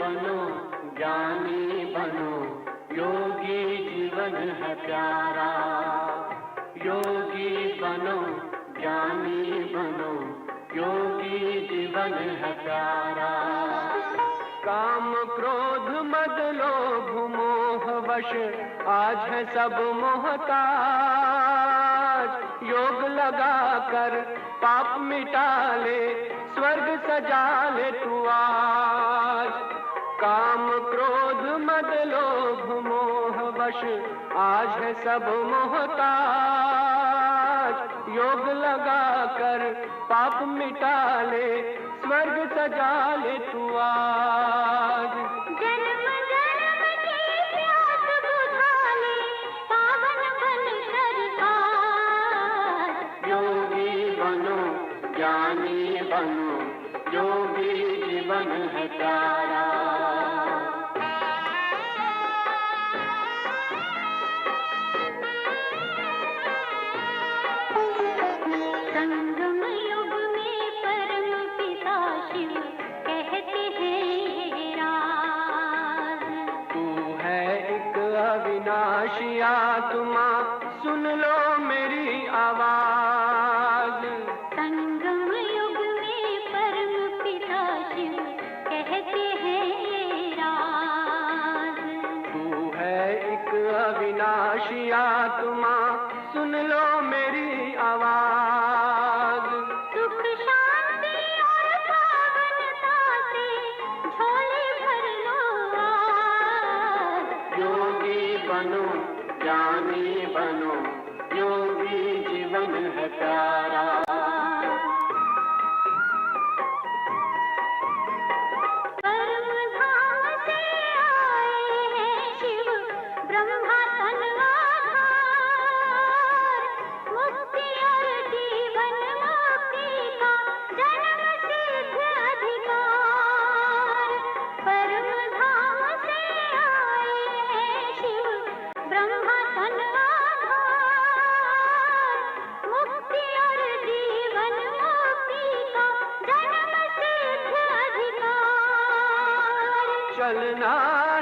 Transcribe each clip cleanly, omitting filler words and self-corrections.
बनो ज्ञानी बनो, योगी जीवन है प्यारा। योगी बनो ज्ञानी बनो, योगी जीवन है प्यारा। काम क्रोध मद लोभ मोह वश आज है सब मोहताज। योग लगा कर पाप मिटा ले, स्वर्ग सजा ले तू आज। काम क्रोध मद लोभ मोह वश आज है सब मोहताज। योग लगा कर पाप मिटा ले, स्वर्ग सजा ले तू आज। जन्म जन्म की प्यास बुझा ले, पावन बन कर आज। योगी बनो ज्ञानी बनो, योगी जीवन है प्यारा। संगम युग में परम पिता शिव कहते हैं राज। तू है एक अविनाशी आत्मा, सुन लो मेरी आवाज। संगम युग में परम पिता शिव कहते हैं राज। तू है एक अविनाशी आत्मा, सुन लो मेरी आवाज। सुख शांति और पावनता से झोले भर लो आज। योगी बनो ज्ञानी बनो, योगी जीवन है प्यारा। परम धाम से आए हैं शिव ब्रह्मा तन आधार। मुक्ति और जीवन मुक्ति का जन्म सिद्ध अधिकार। परम धाम से आए हैं शिव ब्रह्मा तन आधार। मुक्ति और जीवन मुक्ति का जन्म सिद्ध अधिकार। चलना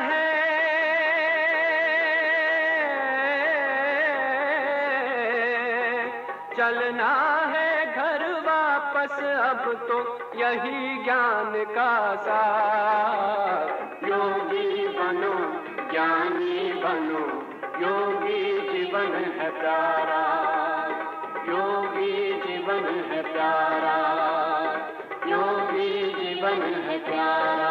है चलना है घर वापस, अब तो यही ज्ञान का सार। योगी बनो ज्ञानी बनो, योगी जीवन है प्यारा। योगी जीवन है प्यारा, योगी जीवन है प्यारा।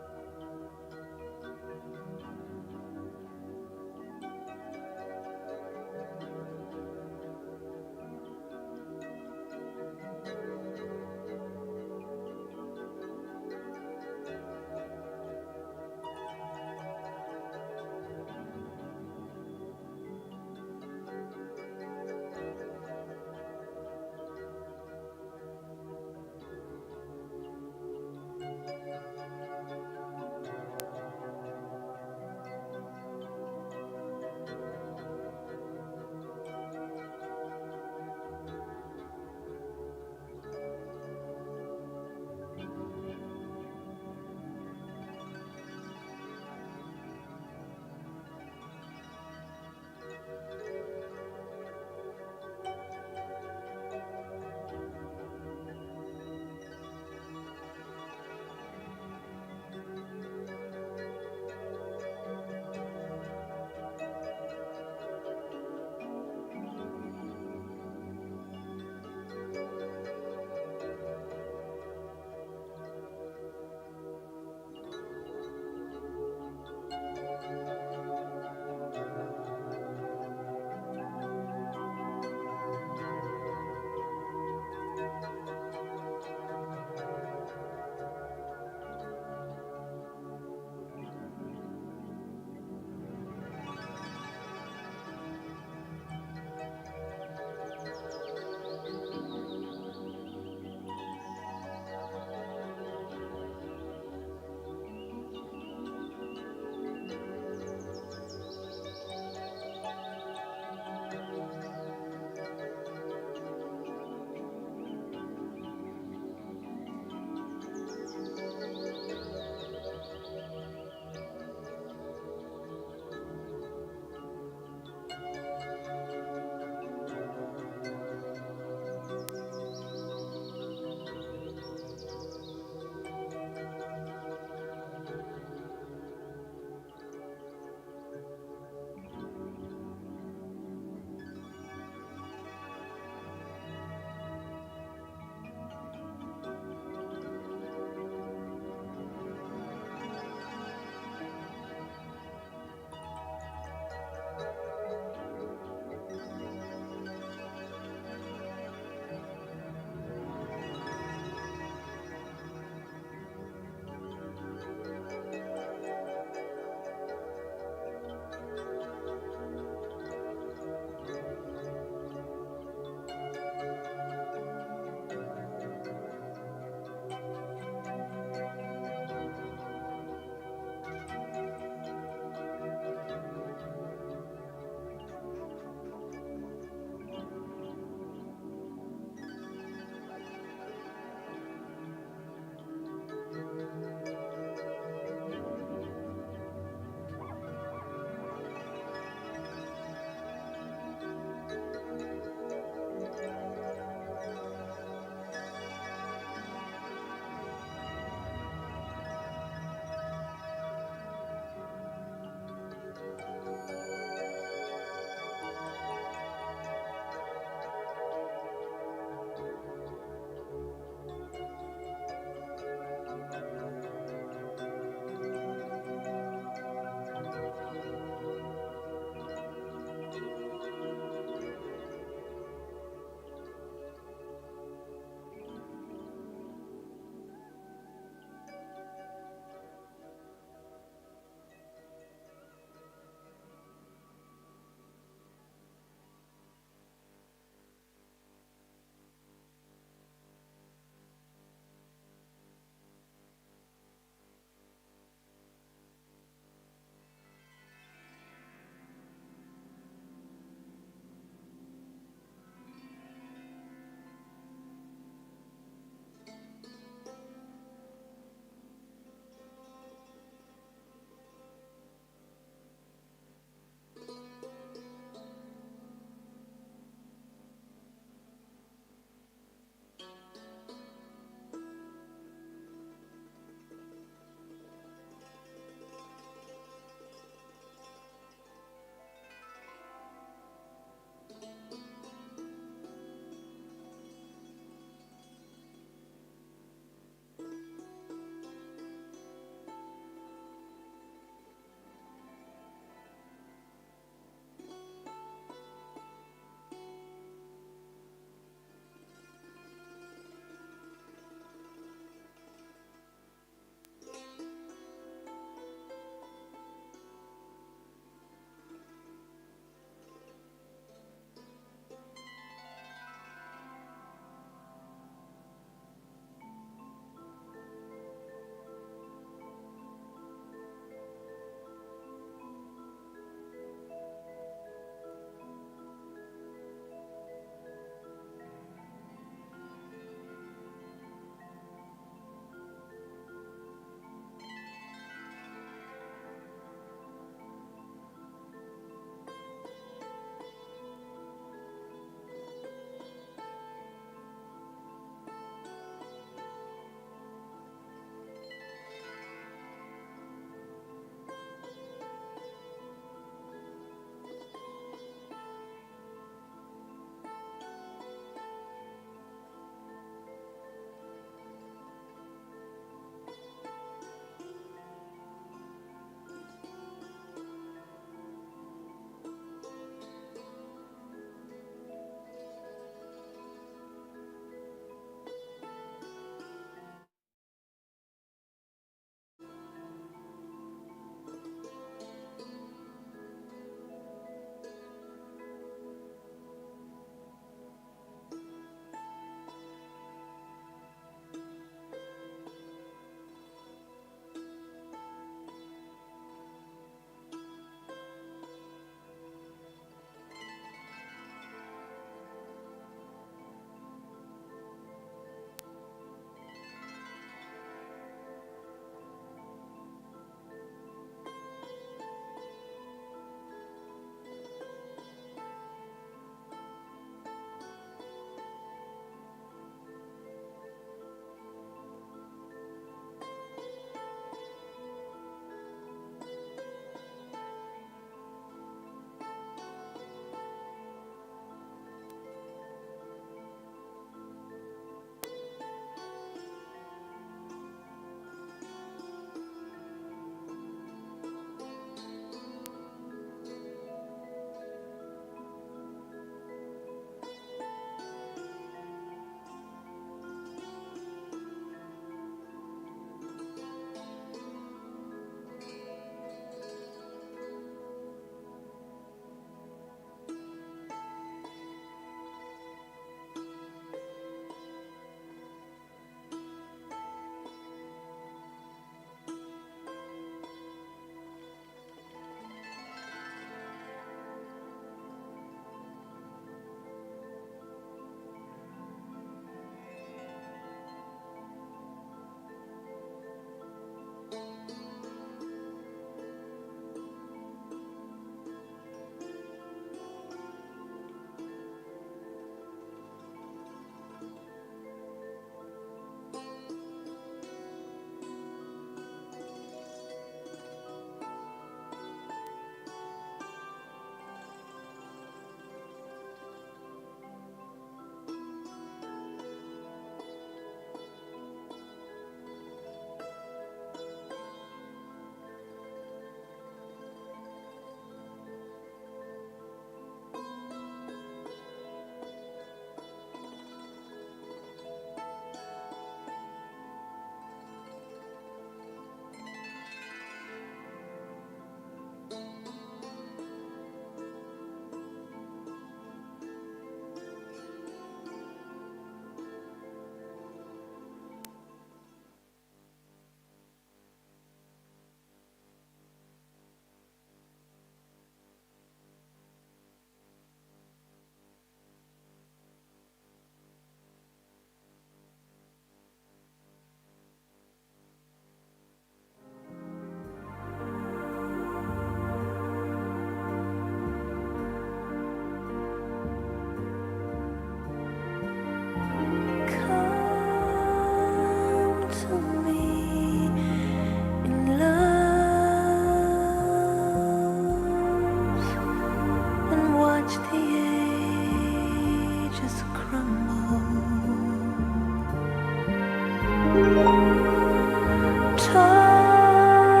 touch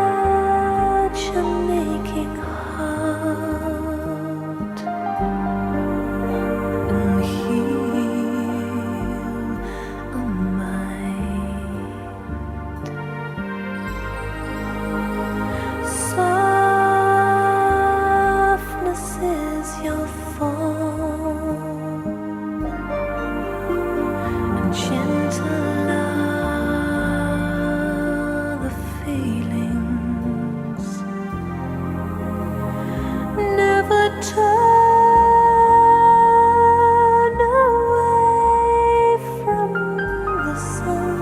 a aching heart and heal a mind. Softness is your form, and gentle are the feelings. Never turn away from the sun.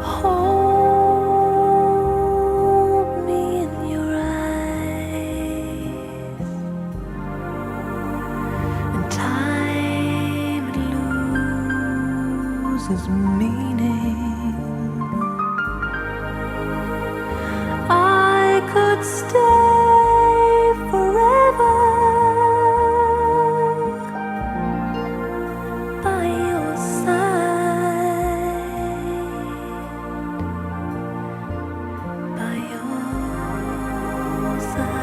Hold me in your eyes, and time it loses meaning. I could stay forever by your side, by your side.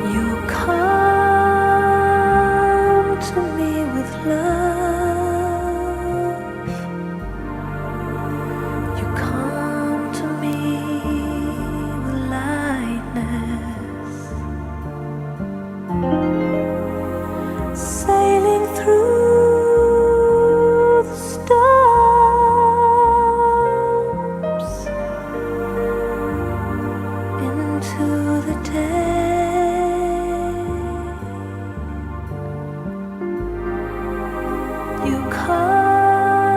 You come to me with love. You come to me with lightness, sailing through the storms into the day. You come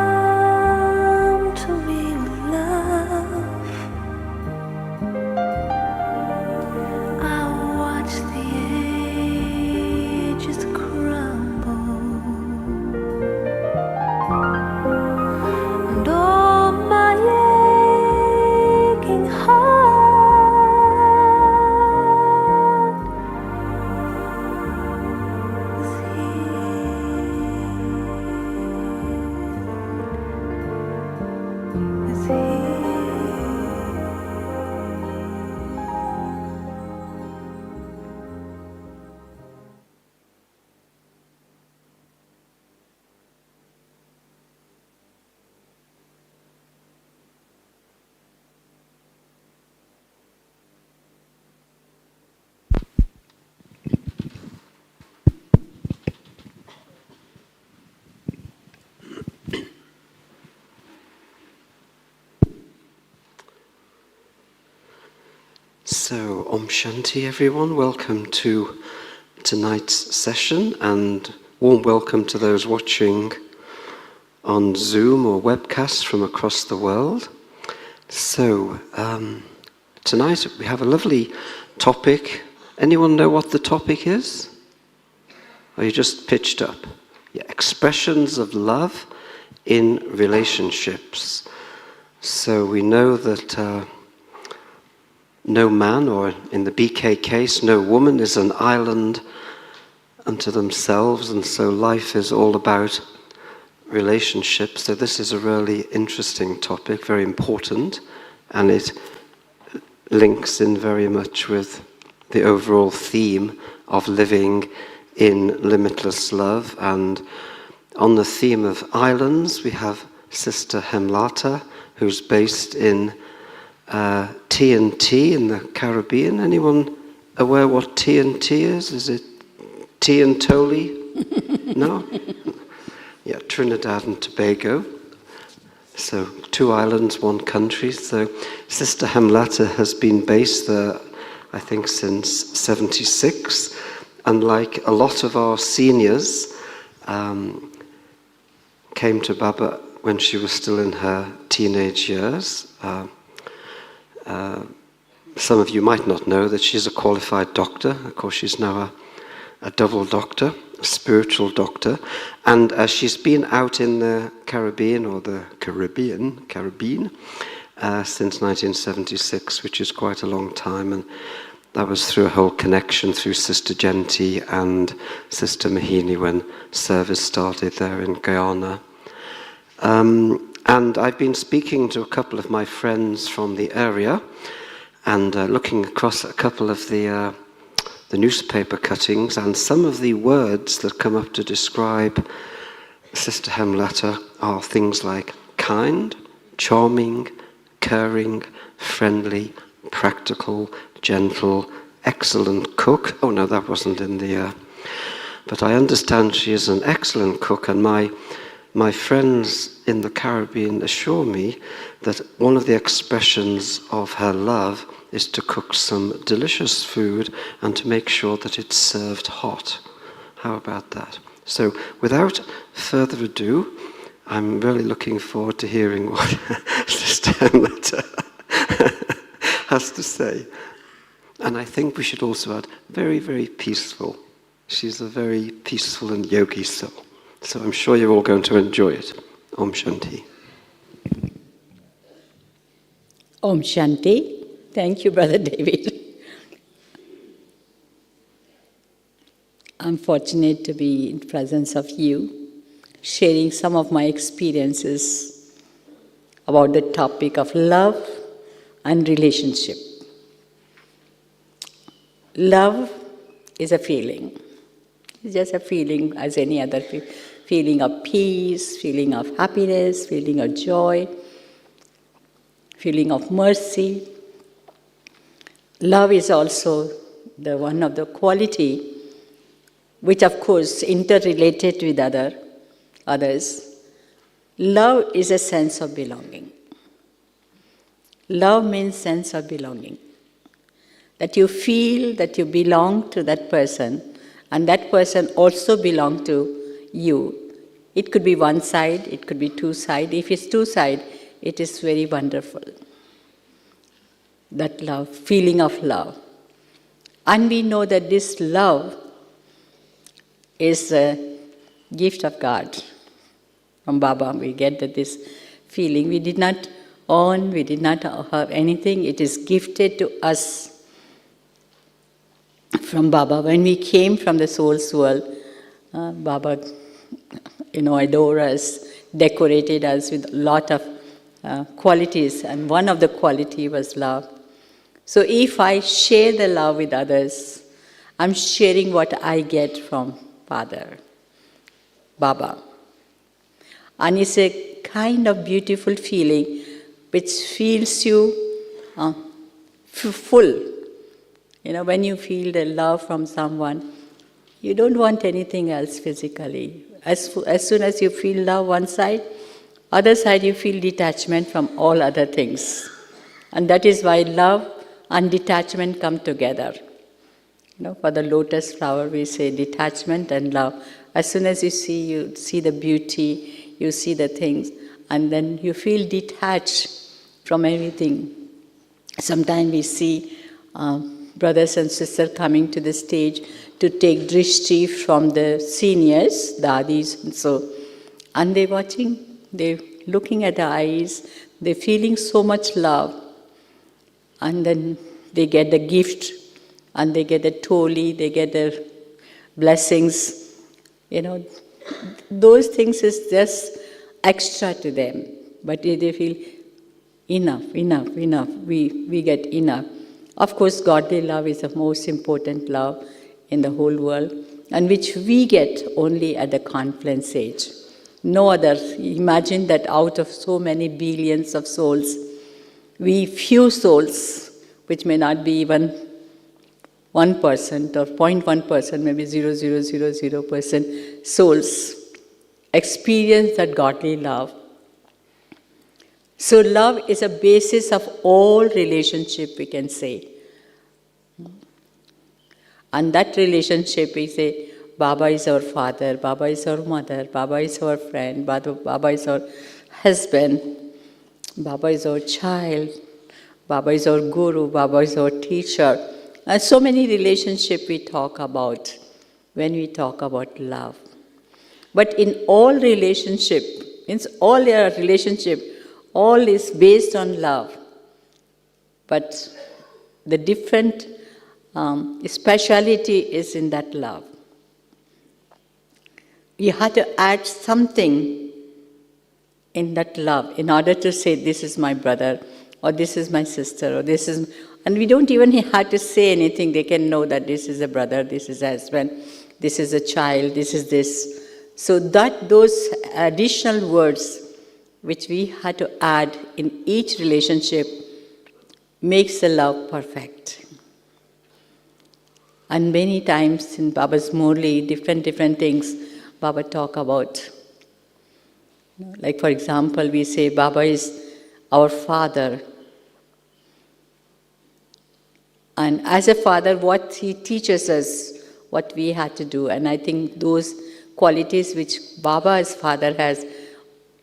to me with love. I watch the ages crumble, and all my aching heart is healed, is healed. So, Om Shanti everyone, welcome to tonight's session and warm welcome to those watching on Zoom or webcast from across the world. So, tonight we have a lovely topic. Anyone know what the topic is? Or you just pitched up? Yeah, expressions of love in relationships. So we know that no man, or in the BK case, no woman is an island unto themselves, and so life is all about relationships. So this is a really interesting topic, very important, and it links in very much with the overall theme of living in limitless love. And on the theme of islands, we have Sister Hemlata, who's based in TNT in the Caribbean. Anyone aware what TNT is? Is it Tea and Toli? No? Yeah, Trinidad and Tobago. So 2 islands, 1 country. So Sister Hemlata has been based there, I think, since 76. And like a lot of our seniors, came to Baba when she was still in her teenage years. Some of you might not know that she's a qualified doctor. Of course, she's now a double doctor, a spiritual doctor. And she's been out in the Caribbean, or the Caribbean, since 1976, which is quite a long time. And that was through a whole connection through Sister Genti and Sister Mahini when service started there in Guyana. And I've been speaking to a couple of my friends from the area and looking across a couple of the newspaper cuttings, and some of the words that come up to describe Sister Hemlata are things like kind, charming, caring, friendly, practical, gentle, excellent cook. Oh no, that wasn't in the... but I understand she is an excellent cook, and my friends in the Caribbean assure me that one of the expressions of her love is to cook some delicious food and to make sure that it's served hot. How about that? So, without further ado, I'm really looking forward to hearing what Sister Hemlata has to say. And I think we should also add, very, very peaceful. She's a very peaceful and yogi soul. So I'm sure you're all going to enjoy it. Om Shanti. Om Shanti. Thank you, Brother David. I'm fortunate to be in presence of you, sharing some of my experiences about the topic of love and relationship. Love is a feeling. It's just a feeling as any other feeling of peace, feeling of happiness, feeling of joy, feeling of mercy. Love is also the one of the quality which of course interrelated with others. Love is a sense of belonging. Love means sense of belonging. That you feel that you belong to that person and that person also belongs to you. It could be one side, it could be two sides. If it's two sides, it is very wonderful. That love, feeling of love. And we know that this love is a gift of God. From Baba we get that this feeling. We did not earn, we did not have anything. It is gifted to us from Baba. When we came from the soul's world, Baba, adored us, decorated us with a lot of qualities, and one of the quality was love. So if I share the love with others, I'm sharing what I get from Father, Baba. And it's a kind of beautiful feeling which feels you full. When you feel the love from someone, you don't want anything else physically. As soon as you feel love one side, other side you feel detachment from all other things. And that is why love and detachment come together. For the lotus flower we say detachment and love. As soon as you see the beauty, you see the things, and then you feel detached from everything. Sometimes we see brothers and sisters coming to the stage to take drishti from the seniors, dadis and so. And they're watching, they're looking at the eyes, they're feeling so much love. And then they get the gift, and they get the toli, they get the blessings. Those things is just extra to them. But they feel enough. We get enough. Of course, godly love is the most important love in the whole world, and which we get only at the confluence age. No other. Imagine that out of so many billions of souls, few souls, which may not be even 1% or 0.1%, maybe 0.0000% souls, experience that godly love. So love is a basis of all relationship, we can say. And that relationship, we say, Baba is our father, Baba is our mother, Baba is our friend, Baba is our husband, Baba is our child, Baba is our guru, Baba is our teacher. And so many relationships we talk about when we talk about love. But in all relationship, all is based on love. But the different speciality is in that love. You have to add something in that love in order to say, this is my brother, or this is my sister, or this is... And we don't even have to say anything. They can know that this is a brother, this is a husband, this is a child, this is this. So that those additional words which we had to add in each relationship makes the love perfect. And many times in Baba's Murli, different things Baba talk about. Like for example, we say Baba is our father. And as a father, what he teaches us, what we had to do. And I think those qualities which Baba as father has,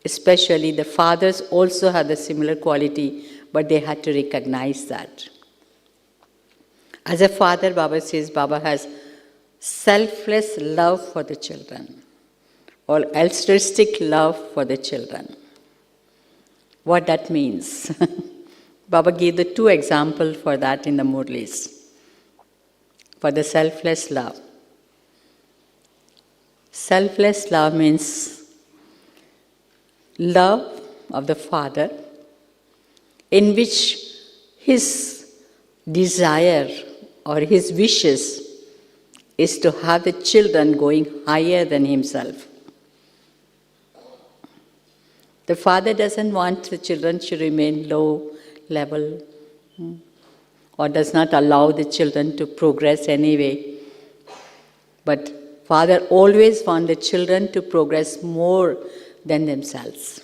especially the fathers also have the similar quality, but they had to recognize that. As a father, Baba says, Baba has selfless love for the children, or altruistic love for the children. What that means? Baba gave the two examples for that in the Murlis, for the selfless love. Selfless love means love of the father in which his desire or his wishes is to have the children going higher than himself. The father doesn't want the children to remain low level or does not allow the children to progress anyway. But father always wants the children to progress more than themselves.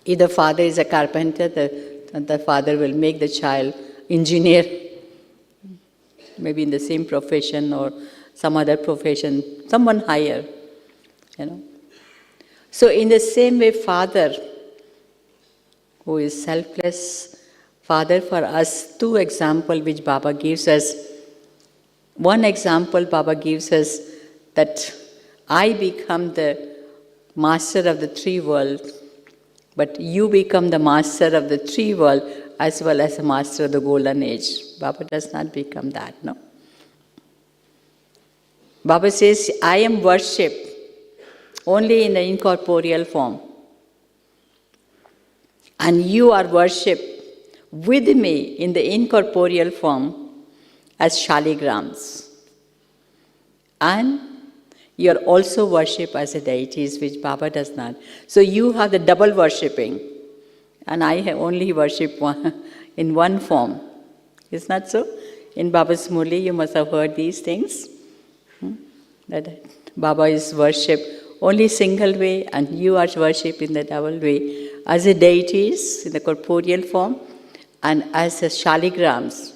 If the father is a carpenter, the father will make the child engineer, maybe in the same profession or some other profession, someone higher, So in the same way, father, who is selfless, father for us, two examples which Baba gives us. One example Baba gives us that I become the master of the three worlds, but you become the master of the three worlds as well as the master of the golden age. Baba does not become that, no. Baba says, I am worshipped only in the incorporeal form. And you are worshipped with me in the incorporeal form as shaligrams. And you are also worshipped as a deities, which Baba does not. So you have the double worshipping. And I have only worshipped in one form. Is not so? In Baba's Murli, you must have heard these things. That Baba is worshipped only single way, and you are worshipped in the double way, as a deities in the corporeal form, and as a shaligrams.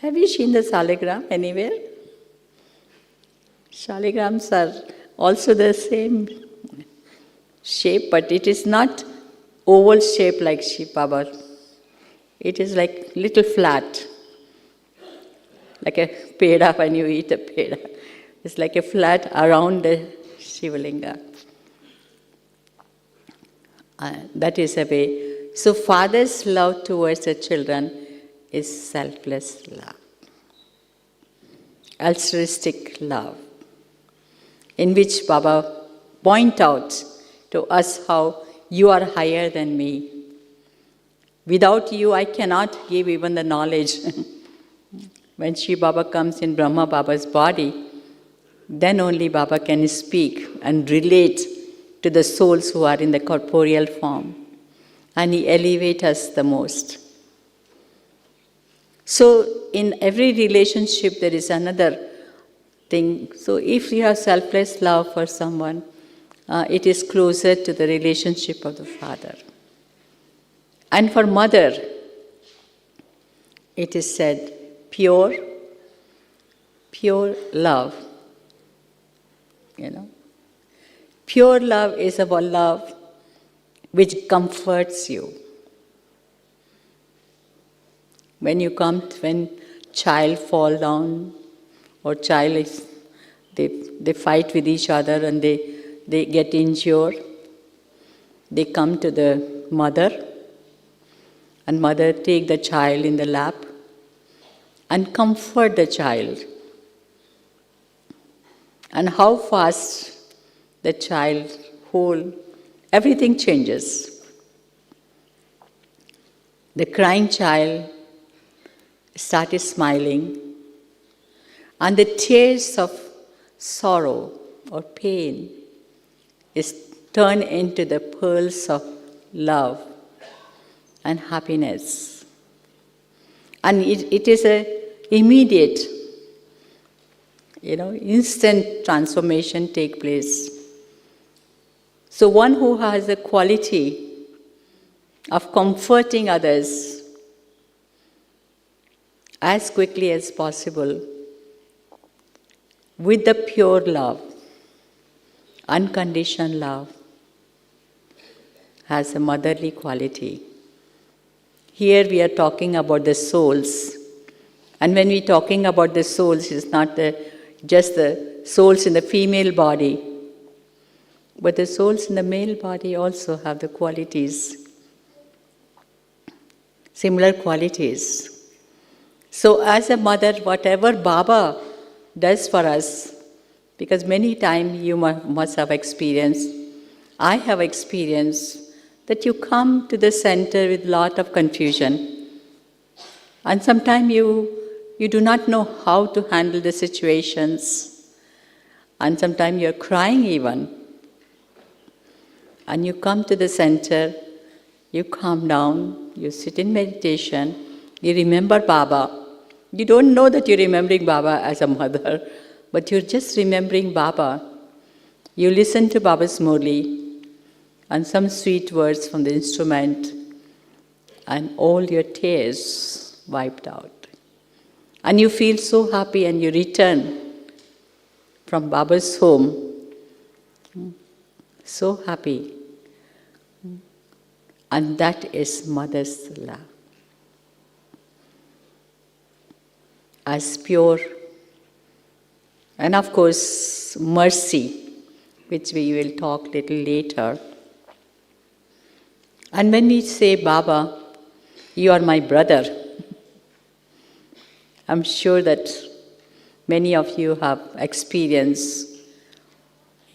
Have you seen the shaligram anywhere? Shaligrams are also the same shape, but it is not oval shape like Shiv Baba. It is like little flat, like a peda when you eat a peda. It's like a flat around the Shivalinga. That is a way. So father's love towards the children is selfless love, altruistic love, in which Baba point out to us how you are higher than me. Without you, I cannot give even the knowledge. When Shiv Baba comes in Brahma Baba's body, then only Baba can speak and relate to the souls who are in the corporeal form. And he elevates us the most. So in every relationship there is another thing. So if you have selfless love for someone, it is closer to the relationship of the father. And for mother, it is said, pure love. Pure love is about love which comforts you. When child fall down, or they fight with each other and they get injured, they come to the mother, and mother take the child in the lap and comfort the child. And how fast the child whole, everything changes. The crying child started smiling, and the tears of sorrow or pain is turned into the pearls of love and happiness. And it is an immediate, instant transformation take place. So one who has the quality of comforting others as quickly as possible with the pure love, unconditioned love, has a motherly quality. Here we are talking about the souls. And when we're talking about the souls, it's not just the souls in the female body, but the souls in the male body also have the qualities, similar qualities. So as a mother, whatever Baba does for us, because many times you must have experienced, I have experienced, that you come to the center with a lot of confusion. And sometimes you do not know how to handle the situations. And sometimes you're crying even. And you come to the center, you calm down, you sit in meditation, you remember Baba. You don't know that you're remembering Baba as a mother, but you're just remembering Baba. You listen to Baba's Murli and some sweet words from the instrument, and all your tears wiped out. And you feel so happy, and you return from Baba's home, so happy. And that is mother's love. As pure, and of course, mercy, which we will talk a little later. And when we say, Baba, you are my brother, I'm sure that many of you have experienced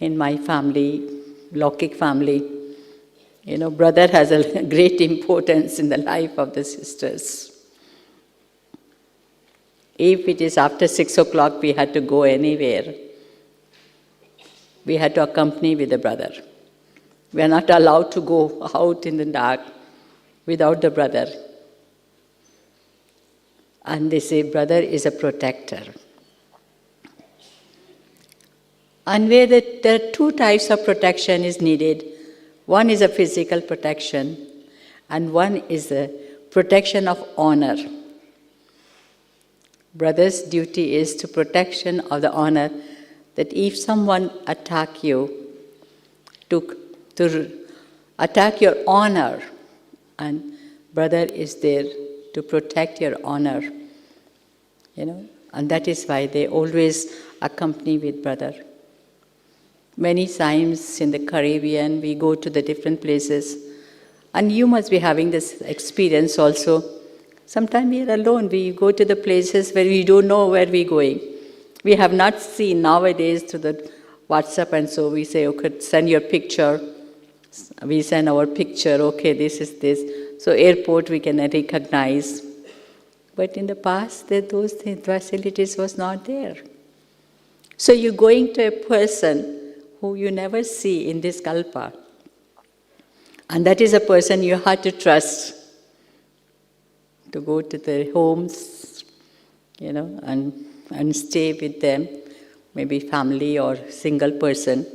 in my family, Lokik family, brother has a great importance in the life of the sisters. If it is after 6 o'clock, we had to go anywhere, we had to accompany with the brother. We are not allowed to go out in the dark without the brother. And they say brother is a protector. And where there are two types of protection is needed. One is a physical protection, and one is a protection of honor. Brother's duty is to protection of the honor, that if someone attack you, to attack your honor, and brother is there to protect your honor, and that is why they always accompany with brother. Many times in the Caribbean, we go to the different places, and you must be having this experience also. Sometimes we are alone, we go to the places where we don't know where we're going. We have not seen nowadays through the WhatsApp, and so we say, okay, send your picture. We send our picture, okay, this is this. So airport we can recognize. But in the past, those facilities was not there. So you're going to a person who you never see in this kalpa. And that is a person you have to trust to go to their homes, and stay with them, maybe family or single person.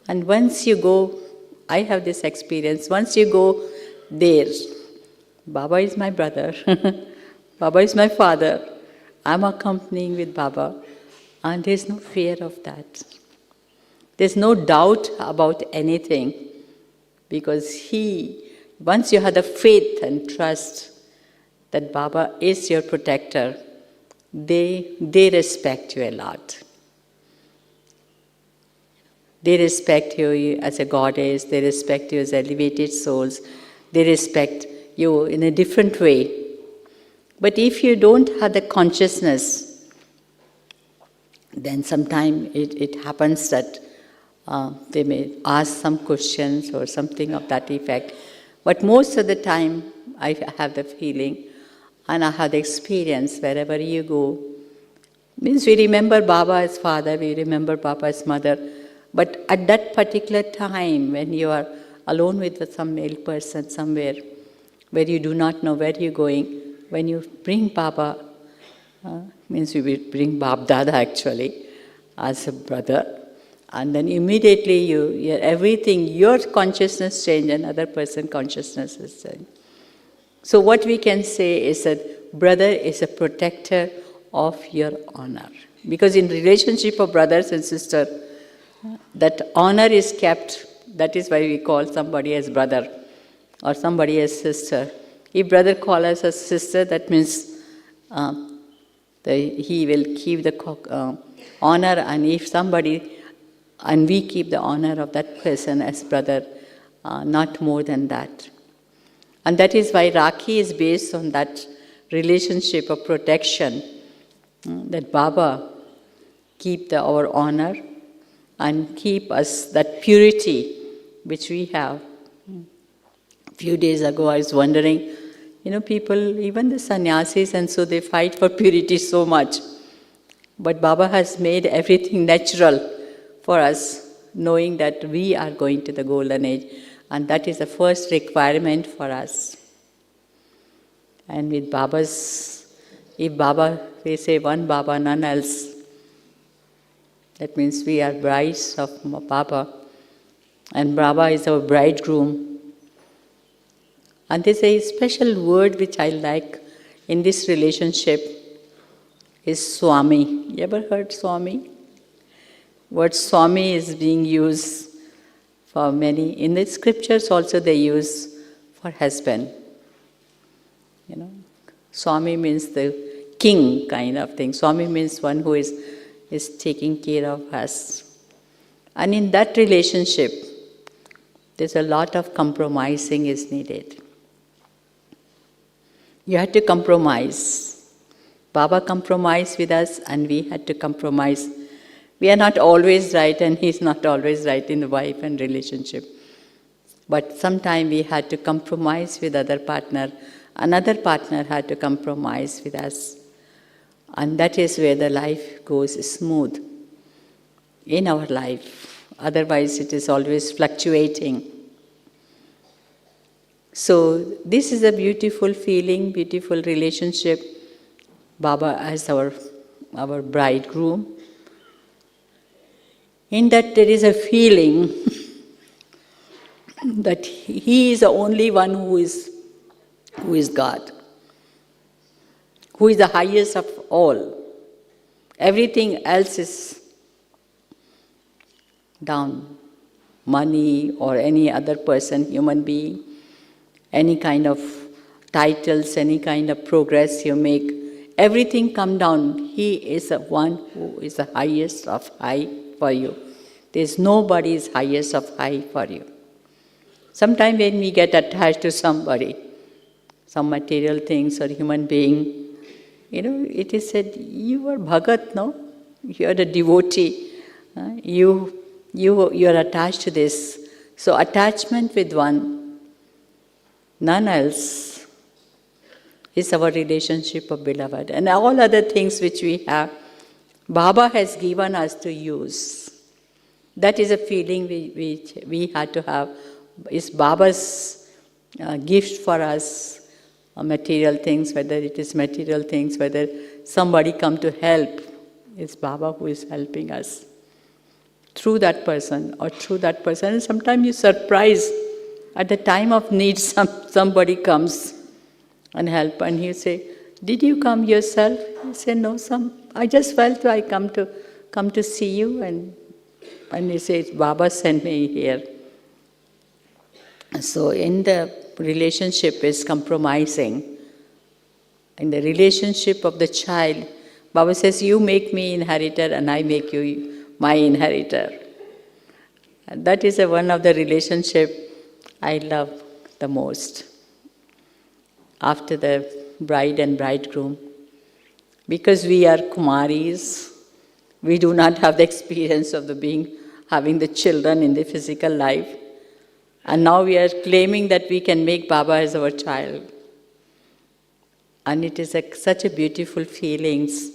And once you go, I have this experience, once you go there, Baba is my brother. Baba is my father. I'm accompanying with Baba. And there's no fear of that. There's no doubt about anything. Because once you have the faith and trust that Baba is your protector, they respect you a lot. They respect you as a goddess, they respect you as elevated souls, they respect you in a different way. But if you don't have the consciousness, then sometimes it happens that they may ask some questions or something of that effect. But most of the time, I have the feeling and I have the experience wherever you go. Means we remember Baba as father, we remember Baba as mother. But at that particular time, when you are alone with some male person somewhere, where you do not know where you're going, when you bring Baba, means you will bring Bab Dada actually, as a brother, and then immediately everything, your consciousness change and other person consciousness is change. So what we can say is that brother is a protector of your honor. Because in relationship of brothers and sisters, that honor is kept. That is why we call somebody as brother or somebody as sister. If brother calls us as sister, that means he will keep the honor, and if somebody, and we keep the honor of that person as brother, not more than that. And that is why Rakhi is based on that relationship of protection, that Baba keep our honor and keep us that purity which we have. A few days ago I was wondering, people, even the sannyasis, and so they fight for purity so much. But Baba has made everything natural for us, knowing that we are going to the golden age. And that is the first requirement for us. And with if Baba, we say one Baba, none else. That means we are brides of Baba. And Baba is our bridegroom. And there's a special word which I like in this relationship is Swami. You ever heard Swami? Word Swami is being used for many. In the scriptures also they use for husband. Swami means the king kind of thing. Swami means one who is taking care of us. And in that relationship, there's a lot of compromising is needed. You had to compromise. Baba compromised with us and we had to compromise. We are not always right and he's not always right in the wife and relationship. But sometimes we had to compromise with other partner. Another partner had to compromise with us. And that is where the life goes smooth in our life. Otherwise it is always fluctuating. So this is a beautiful feeling, beautiful relationship. Baba as our bridegroom. In that there is a feeling that he is the only one who is God, who is the highest of all. Everything else is down. Money or any other person, human being, any kind of titles, any kind of progress you make, everything come down. He is the one who is the highest of high for you. There is nobody is highest of high for you. Sometimes when we get attached to somebody, some material things or human being, it is said, you are Bhagat, no? You are the devotee. You are attached to this. So attachment with one, none else, is our relationship of beloved. And all other things which we have, Baba has given us to use. That is a feeling we had to have. It's Baba's gift for us. Material things, whether it is material things, whether somebody come to help, it's Baba who is helping us through that person or through that person. And sometimes you're surprised at the time of need somebody comes and help. And he say, "Did you come yourself?" He said, "No, I just felt I come to see you." And he says, "Baba sent me here." So in the relationship is compromising. In the relationship of the child, Baba says, "You make me inheritor and I make you my inheritor." And that is one of the relationship I love the most after the bride and bridegroom. Because we are Kumaris, we do not have the experience of having the children in the physical life. And now we are claiming that we can make Baba as our child. And it is such a beautiful feelings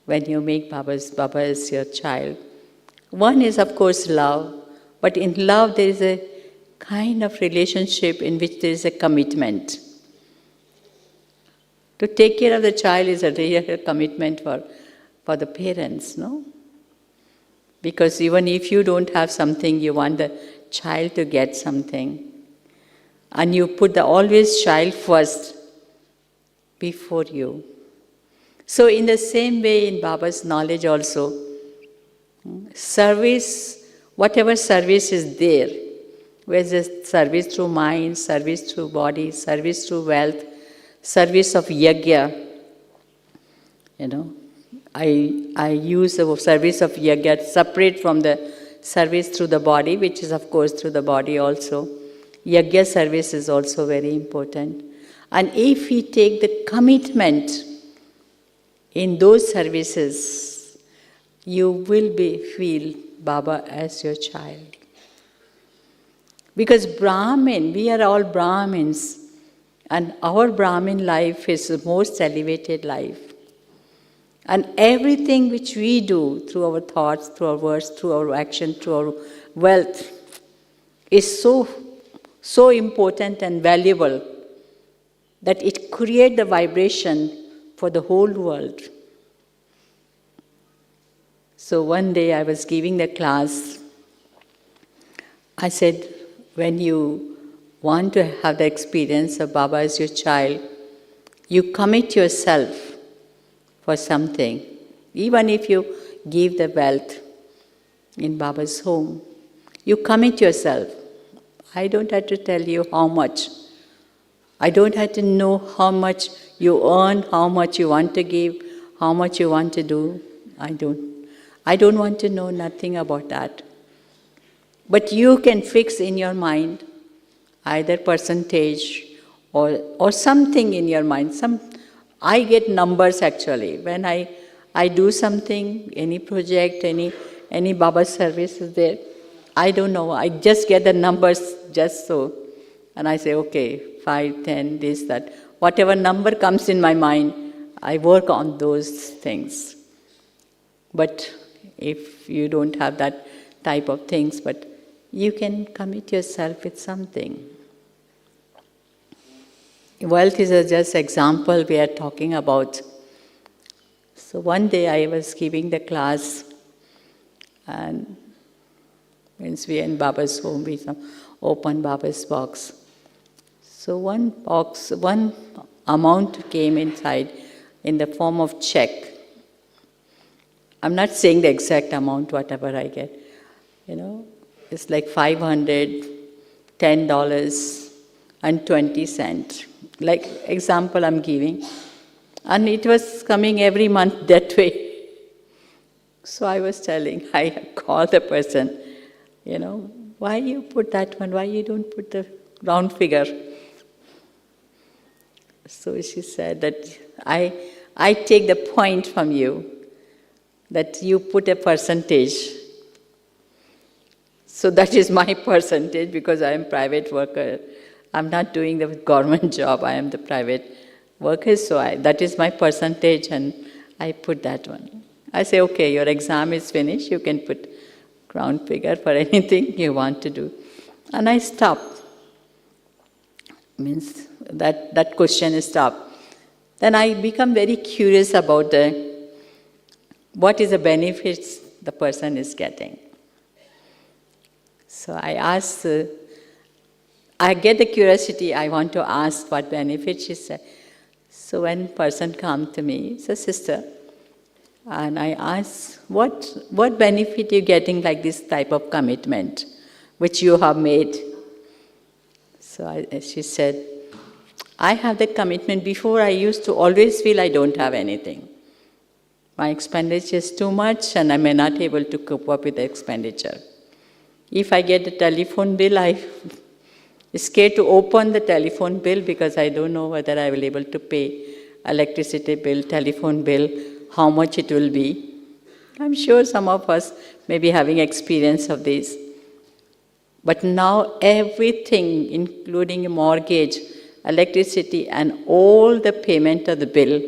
when you make Baba as your child. One is, of course, love. But in love, there is a kind of relationship in which there is a commitment. To take care of the child is a real commitment for the parents, no? Because even if you don't have something, you want the child to get something. And you put always child first before you. So in the same way, in Baba's knowledge also, service, whatever service is there, whether it's service through mind, service through body, service through wealth, service of yajna, I use the service of yajna separate from the service through the body, which is of course through the body also. Yajna service is also very important. And if we take the commitment in those services, you will feel Baba as your child. Because Brahmin, we are all Brahmins, and our Brahmin life is the most elevated life. And everything which we do through our thoughts, through our words, through our action, through our wealth is so important and valuable that it creates the vibration for the whole world. So one day I was giving the class. I said, when you want to have the experience of Baba as your child, you commit yourself for something. Even if you give the wealth in Baba's home, you commit yourself. I don't have to tell you how much. I don't have to know how much you earn, how much you want to give, how much you want to do. I don't want to know nothing about that. But you can fix in your mind either percentage or something in your mind. I get numbers actually. When I do something, any project, any Baba service is there, I don't know. I just get the numbers just so. And I say, okay, 5, 10, this, that. Whatever number comes in my mind, I work on those things. But if you don't have that type of things, but you can commit yourself with something. Wealth is just example we are talking about. So one day I was giving the class, and means we are in Baba's home, we open Baba's box. So one amount came inside in the form of check. I'm not saying the exact amount, whatever I get. It's like $510.20. Like example I'm giving. And it was coming every month that way. So I was telling, I called the person, why you put that one? Why you don't put the round figure? So she said that I take the point from you that you put a percentage. So that is my percentage because I am private worker. I'm not doing the government job, I am the private worker, so that is my percentage and I put that one. I say, okay, your exam is finished, you can put round figure for anything you want to do. And I stop. Means that question is stopped. Then I become very curious about what is the benefits the person is getting. So I asked, I get the curiosity, I want to ask what benefit, she said. So when person come to me, it's a sister, and I ask, what benefit you getting like this type of commitment, which you have made? So she said, I have the commitment. Before I used to always feel I don't have anything. My expenditure is too much and I may not able to cope up with the expenditure. If I get the telephone bill, I'm scared to open the telephone bill because I don't know whether I will be able to pay electricity bill, telephone bill, how much it will be. I'm sure some of us may be having experience of this. But now everything, including mortgage, electricity, and all the payment of the bill,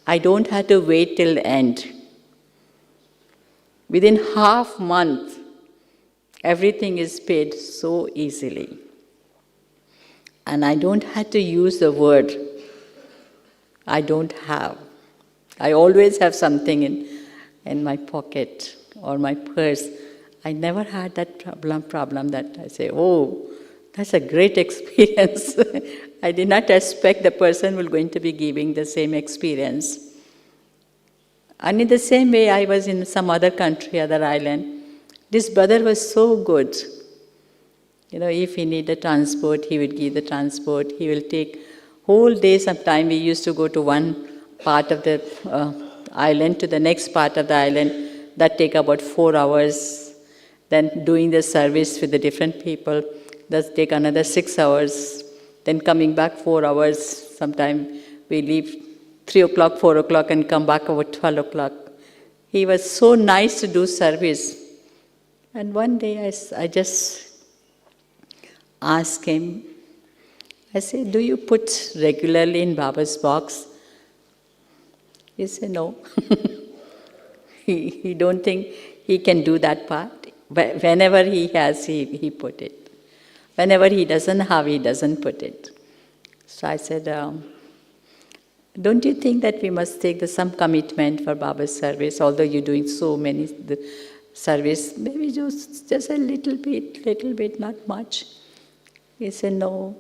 I don't have to wait till the end. Within half month, everything is paid so easily. And I don't have to use the word, I don't have. I always have something in my pocket or my purse. I never had that problem that I say, oh, that's a great experience. I did not expect the person was going to be giving the same experience. And in the same way, I was in some other country, other island. This brother was so good. You know, if he needed transport, he would give the transport. He will take whole day sometime. We used to go to one part of the island to the next part of the island. That take about 4 hours. Then doing the service with the different people, that take another 6 hours. Then coming back 4 hours. Sometime we leave 3 o'clock, 4 o'clock and come back about 12 o'clock. He was so nice to do service. And one day I just asked him, I said, do you put regularly in Baba's box? He said, no. He don't think he can do that part. But whenever he has, he put it. Whenever he doesn't have, he doesn't put it. So I said, don't you think that we must take some commitment for Baba's service, although you're doing so many service, maybe just a little bit, not much. He said, no,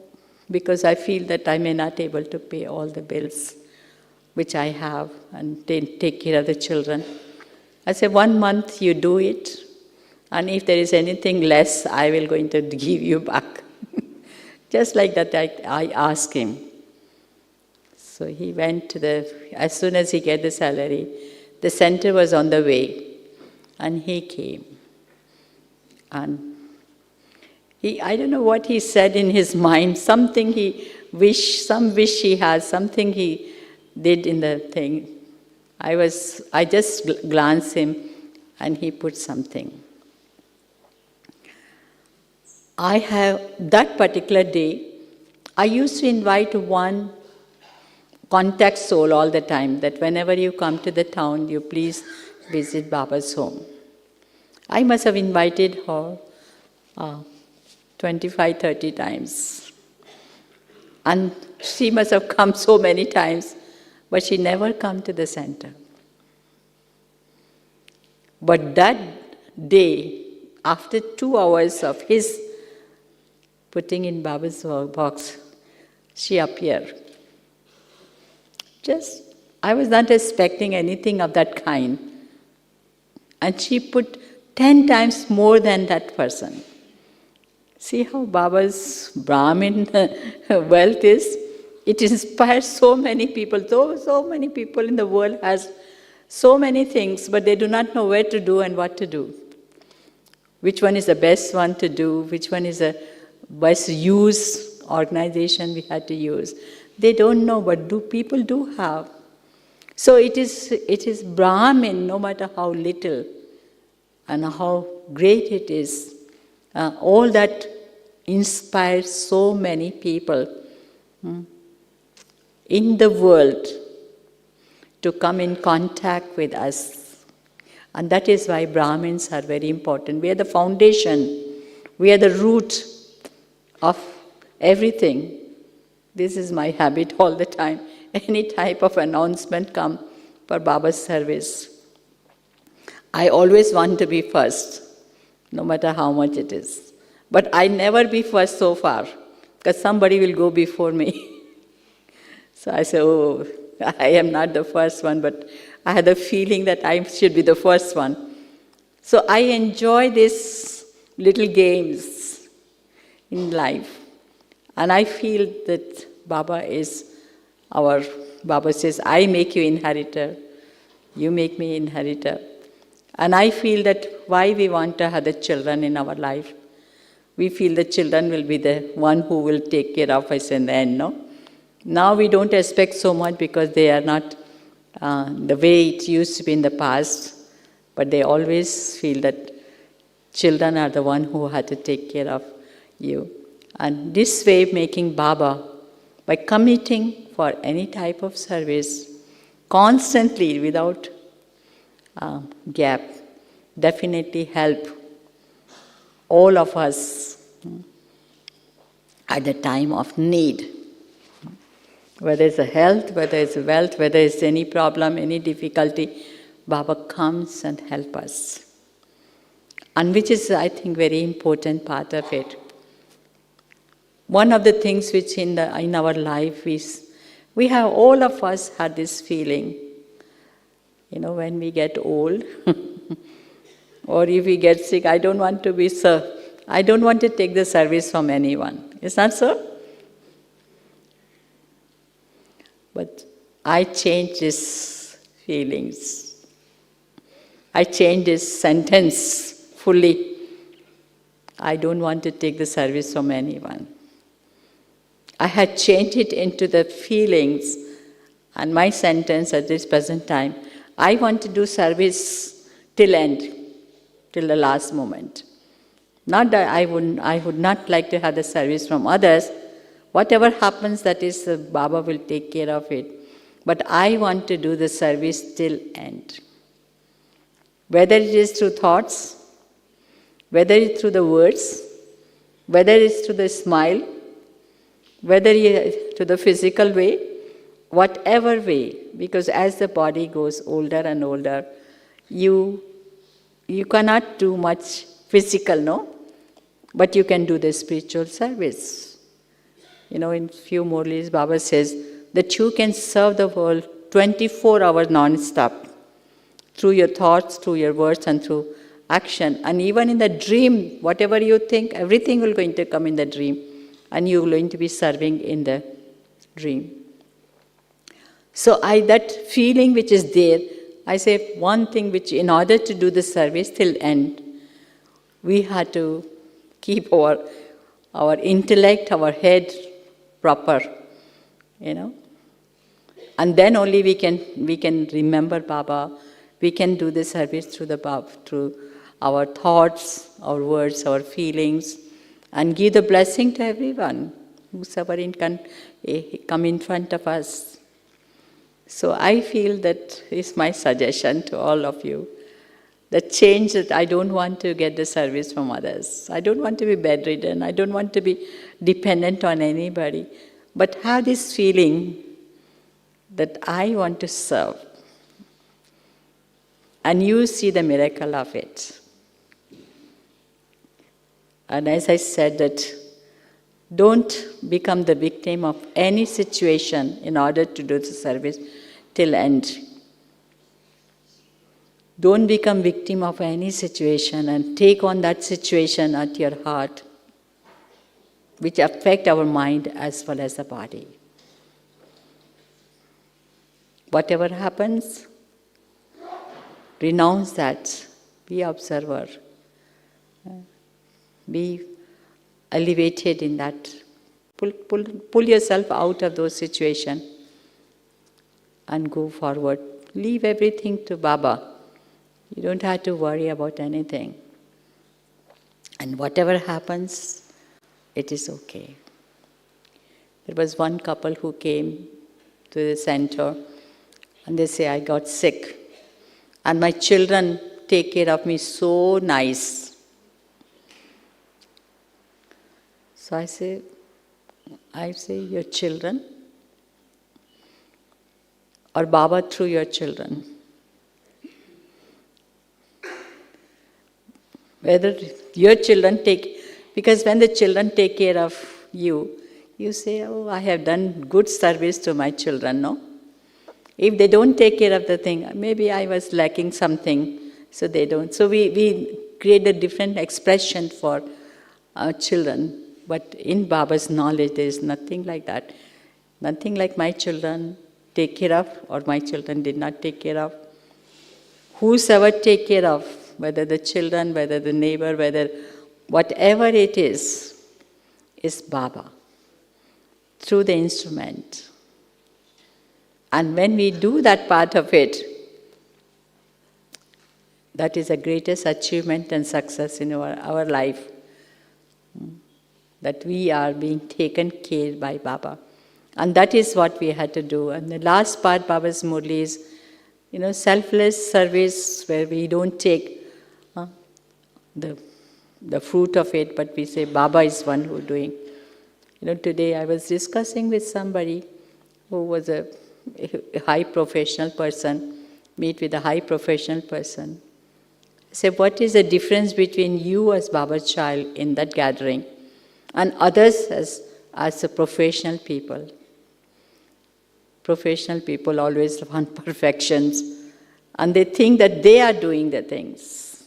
because I feel that I may not able to pay all the bills which I have and take care of the children. I said, 1 month you do it, and if there is anything less, I will going to give you back. Just like that, I asked him. So he went to as soon as he get the salary, the center was on the way, and he came. And I don't know what he said in his mind, something some wish he has, something he did in the thing. I just glanced him, and he put something. That particular day, I used to invite one contact soul all the time, that whenever you come to the town, you please visit Baba's home. I must have invited her 25, 30 times. And she must have come so many times, but she never come to the center. But that day, after 2 hours of his putting in Baba's box, she appeared. I was not expecting anything of that kind. And she put 10 times more than that person. See how Baba's Brahmin wealth is? It inspires so many people. So many people in the world has so many things, but they do not know where to do and what to do. Which one is the best one to do? Which one is the best organization we had to use? They don't know, but people do have. So it is Brahmin, no matter how little and how great it is. All that inspires so many people in the world to come in contact with us. And that is why Brahmins are very important. We are the foundation. We are the root of everything. This is my habit all the time. Any type of announcement come for Baba's service, I always want to be first, no matter how much it is. But I never be first so far, because somebody will go before me. So I say, oh, I am not the first one, but I had the feeling that I should be the first one. So I enjoy these little games in life. And I feel that Baba says, I make you inheritor, you make me inheritor. And I feel that why we want to have the children in our life. We feel the children will be the one who will take care of us in the end, no? Now we don't expect so much because they are not the way it used to be in the past, but they always feel that children are the one who had to take care of you. And this way making Baba, by committing for any type of service, constantly without gap, definitely help all of us at the time of need. Whether it's a health, whether it's wealth, whether it's any problem, any difficulty, Baba comes and help us. And which is, I think, very important part of it. One of the things which in our life is, we have, all of us had this feeling, when we get old, or if we get sick, I don't want to take the service from anyone. Is that so? But I changed these feelings. I changed this sentence fully. I don't want to take the service from anyone. I had changed it into the feelings, and my sentence at this present time, I want to do service till end, till the last moment. Not that I would not like to have the service from others. Whatever happens, that is, Baba will take care of it. But I want to do the service till end. Whether it is through thoughts, whether it's through the words, whether it's through the smile, whether it's to the physical way, whatever way, because as the body goes older and older, you cannot do much physical, no? But you can do the spiritual service. In few Murlis, Baba says that you can serve the world 24 hours non-stop through your thoughts, through your words, and through action. And even in the dream, whatever you think, everything will going to come in the dream, and you're going to be serving in the dream. So that feeling which is there, I say one thing which, in order to do the service till end, we had to keep our intellect, our head proper, and then only we can remember Baba. We can do the service through our thoughts, our words, our feelings, and give the blessing to everyone whosoever can come in front of us. So I feel that is my suggestion to all of you. The change that I don't want to get the service from others. I don't want to be bedridden. I don't want to be dependent on anybody. But have this feeling that I want to serve. And you see the miracle of it. And as I said, that don't become the victim of any situation in order to do the service till end. Don't become victim of any situation and take on that situation at your heart, which affect our mind as well as the body. Whatever happens, renounce that. Be observer. Be elevated in that. Pull yourself out of those situations and go forward. Leave everything to Baba. You don't have to worry about anything. And whatever happens, it is okay. There was one couple who came to the center and they say, I got sick. And my children take care of me so nice. So I say, your children? Or Baba through your children? Whether your children Because when the children take care of you, you say, oh, I have done good service to my children, no? If they don't take care of the thing, maybe I was lacking something, so they don't. So we create a different expression for our children. But in Baba's knowledge, there is nothing like that. Nothing like my children take care of, or my children did not take care of. Whosoever take care of, whether the children, whether the neighbor, whether whatever it is Baba, through the instrument. And when we do that part of it, that is the greatest achievement and success in our life. That we are being taken care by Baba. And that is what we had to do. And the last part, Baba's Murli, is, selfless service, where we don't take the fruit of it, but we say Baba is one who doing. Today I was discussing with somebody who was a high professional person, meet with a high professional person. I said, what is the difference between you as Baba's child in that gathering and others as a professional people? Professional people always want perfections, and they think that they are doing the things.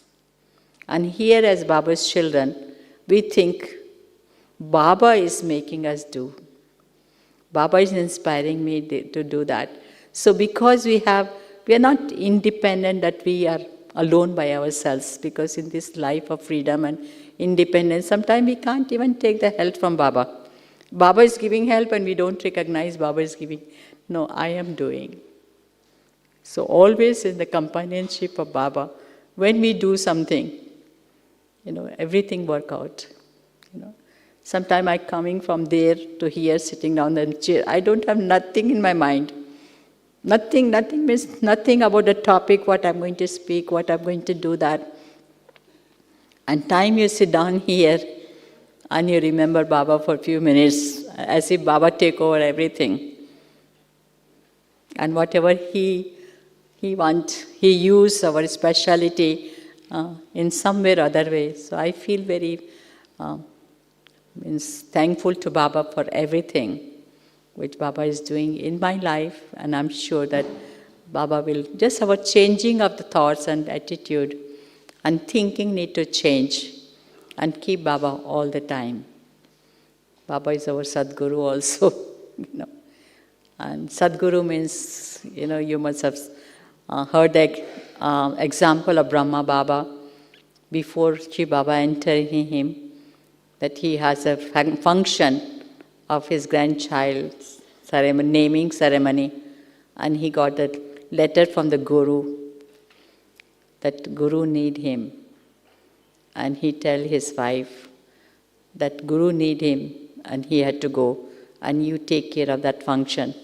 And here as Baba's children, we think Baba is making us do. Baba is inspiring me to do that. So because we are not independent, that we are alone by ourselves, because in this life of freedom and independence, sometimes we can't even take the help from Baba. Baba is giving help and we don't recognize Baba is giving. No, I am doing. So always in the companionship of Baba, when we do something, everything work out. Sometimes I'm coming from there to here, sitting down in the chair. I don't have nothing in my mind. Nothing means nothing about the topic, what I'm going to speak, what I'm going to do that. And time you sit down here and you remember Baba for a few minutes, as if Baba take over everything. And whatever he wants, he use our speciality in some way or other way. So I feel very thankful to Baba for everything which Baba is doing in my life, and I'm sure that Baba will, just our changing of the thoughts and attitude and thinking need to change, and keep Baba all the time. Baba is our Sadguru also, And Sadguru means, you must have heard the example of Brahma Baba before Shri Baba entered in him, that he has a function of his grandchild's naming ceremony, and he got a letter from the Guru that Guru need him, and he tell his wife that Guru need him and he had to go, and you take care of that function,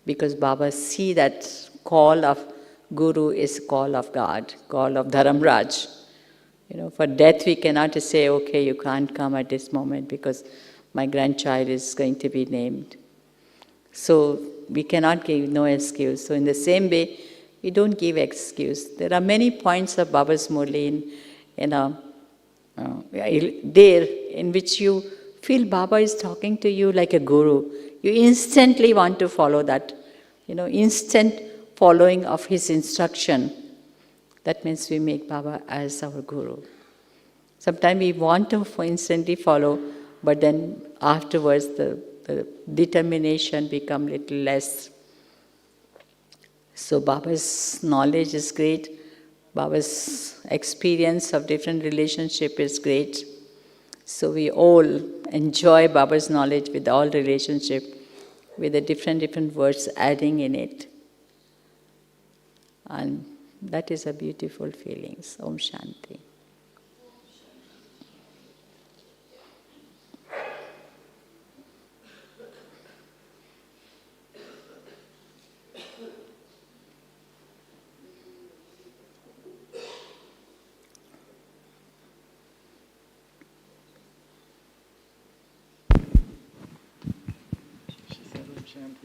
because Baba see that call of Guru is call of God, call of Dharamraj. For death we cannot say, okay, you can't come at this moment because my grandchild is going to be named. So we cannot give no excuse. So in the same way, we don't give excuse. There are many points of Baba's Murli there in which you feel Baba is talking to you like a guru. You instantly want to follow that. Instant following of his instruction. That means we make Baba as our Guru. Sometimes we want to instantly follow, but then afterwards the determination becomes little less. So Baba's knowledge is great. Baba's experience of different relationship is great. So we all enjoy Baba's knowledge with all relationship, with the different words adding in it. And that is a beautiful feeling. Om Shanti.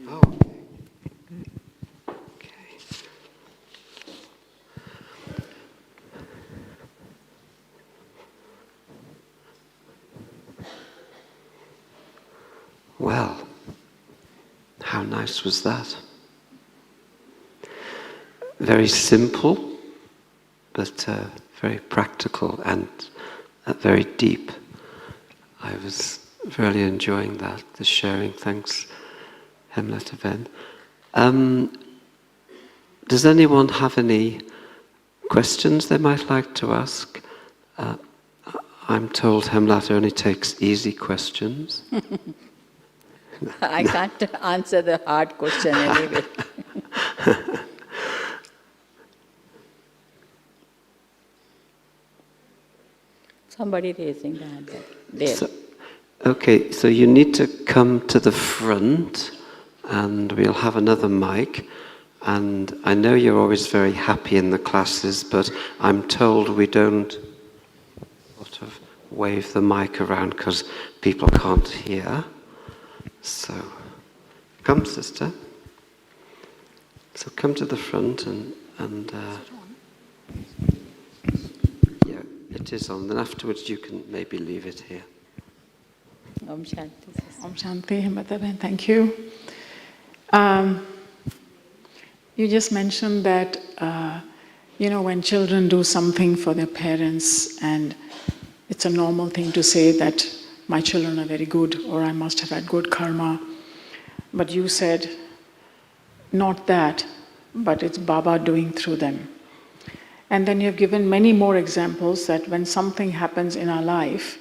Oh, okay. Well, how nice was that? Very simple, but very practical and very deep. I was really enjoying that, the sharing. Thanks, Hemlata Ben. Does anyone have any questions they might like to ask? I'm told Hemlata only takes easy questions. I can't answer the hard question anyway. Somebody raising the hand there. Okay, so you need to come to the front and we'll have another mic. And I know you're always very happy in the classes, but I'm told we don't sort of wave the mic around because people can't hear. So, come, sister. So come to the front and yeah, it is on. Then afterwards you can maybe leave it here. Om Shanti. Om Shanti, Hemlata, thank you. You just mentioned that, when children do something for their parents, and it's a normal thing to say that my children are very good, or I must have had good karma. But you said, not that, but it's Baba doing through them. And then you've given many more examples that when something happens in our life,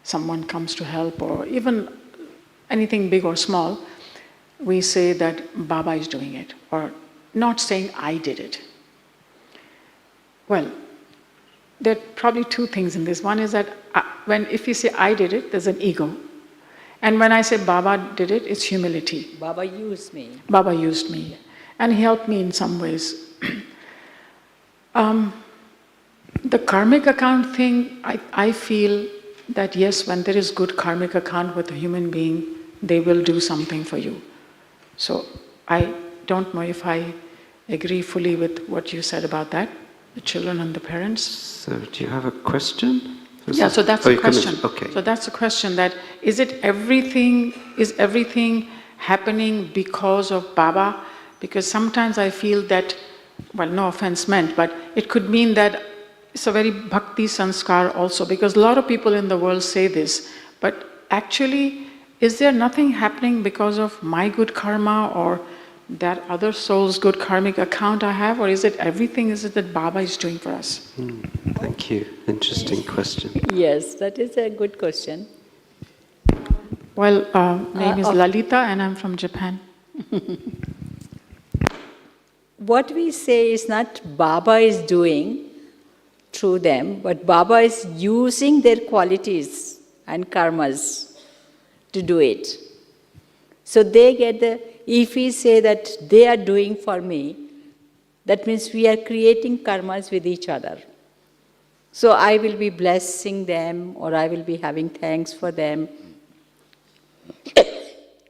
someone comes to help, or even anything big or small, we say that Baba is doing it, or not saying I did it. Well, there are probably two things in this. One is that if you say I did it, there's an ego. And when I say Baba did it, it's humility. Baba used me. Baba used me. And he helped me in some ways. The karmic account thing, I feel that yes, when there is good karmic account with a human being, they will do something for you. So I don't know if I agree fully with what you said about that, the children and the parents. So do you have a question? So that's the question. Okay. So that's the question, that is everything happening because of Baba? Because sometimes I feel that, well, no offense meant, but it could mean that it's a very bhakti sanskar also, because a lot of people in the world say this, but actually, is there nothing happening because of my good karma or that other soul's good karmic account I have, or is it that Baba is doing for us? Thank you. Interesting question. Yes, that is a good question. Well, name is Lalita and I'm from Japan. What we say is not Baba is doing through them, but Baba is using their qualities and karmas to do it. So they get if we say that they are doing for me, that means we are creating karmas with each other. So I will be blessing them, or I will be having thanks for them,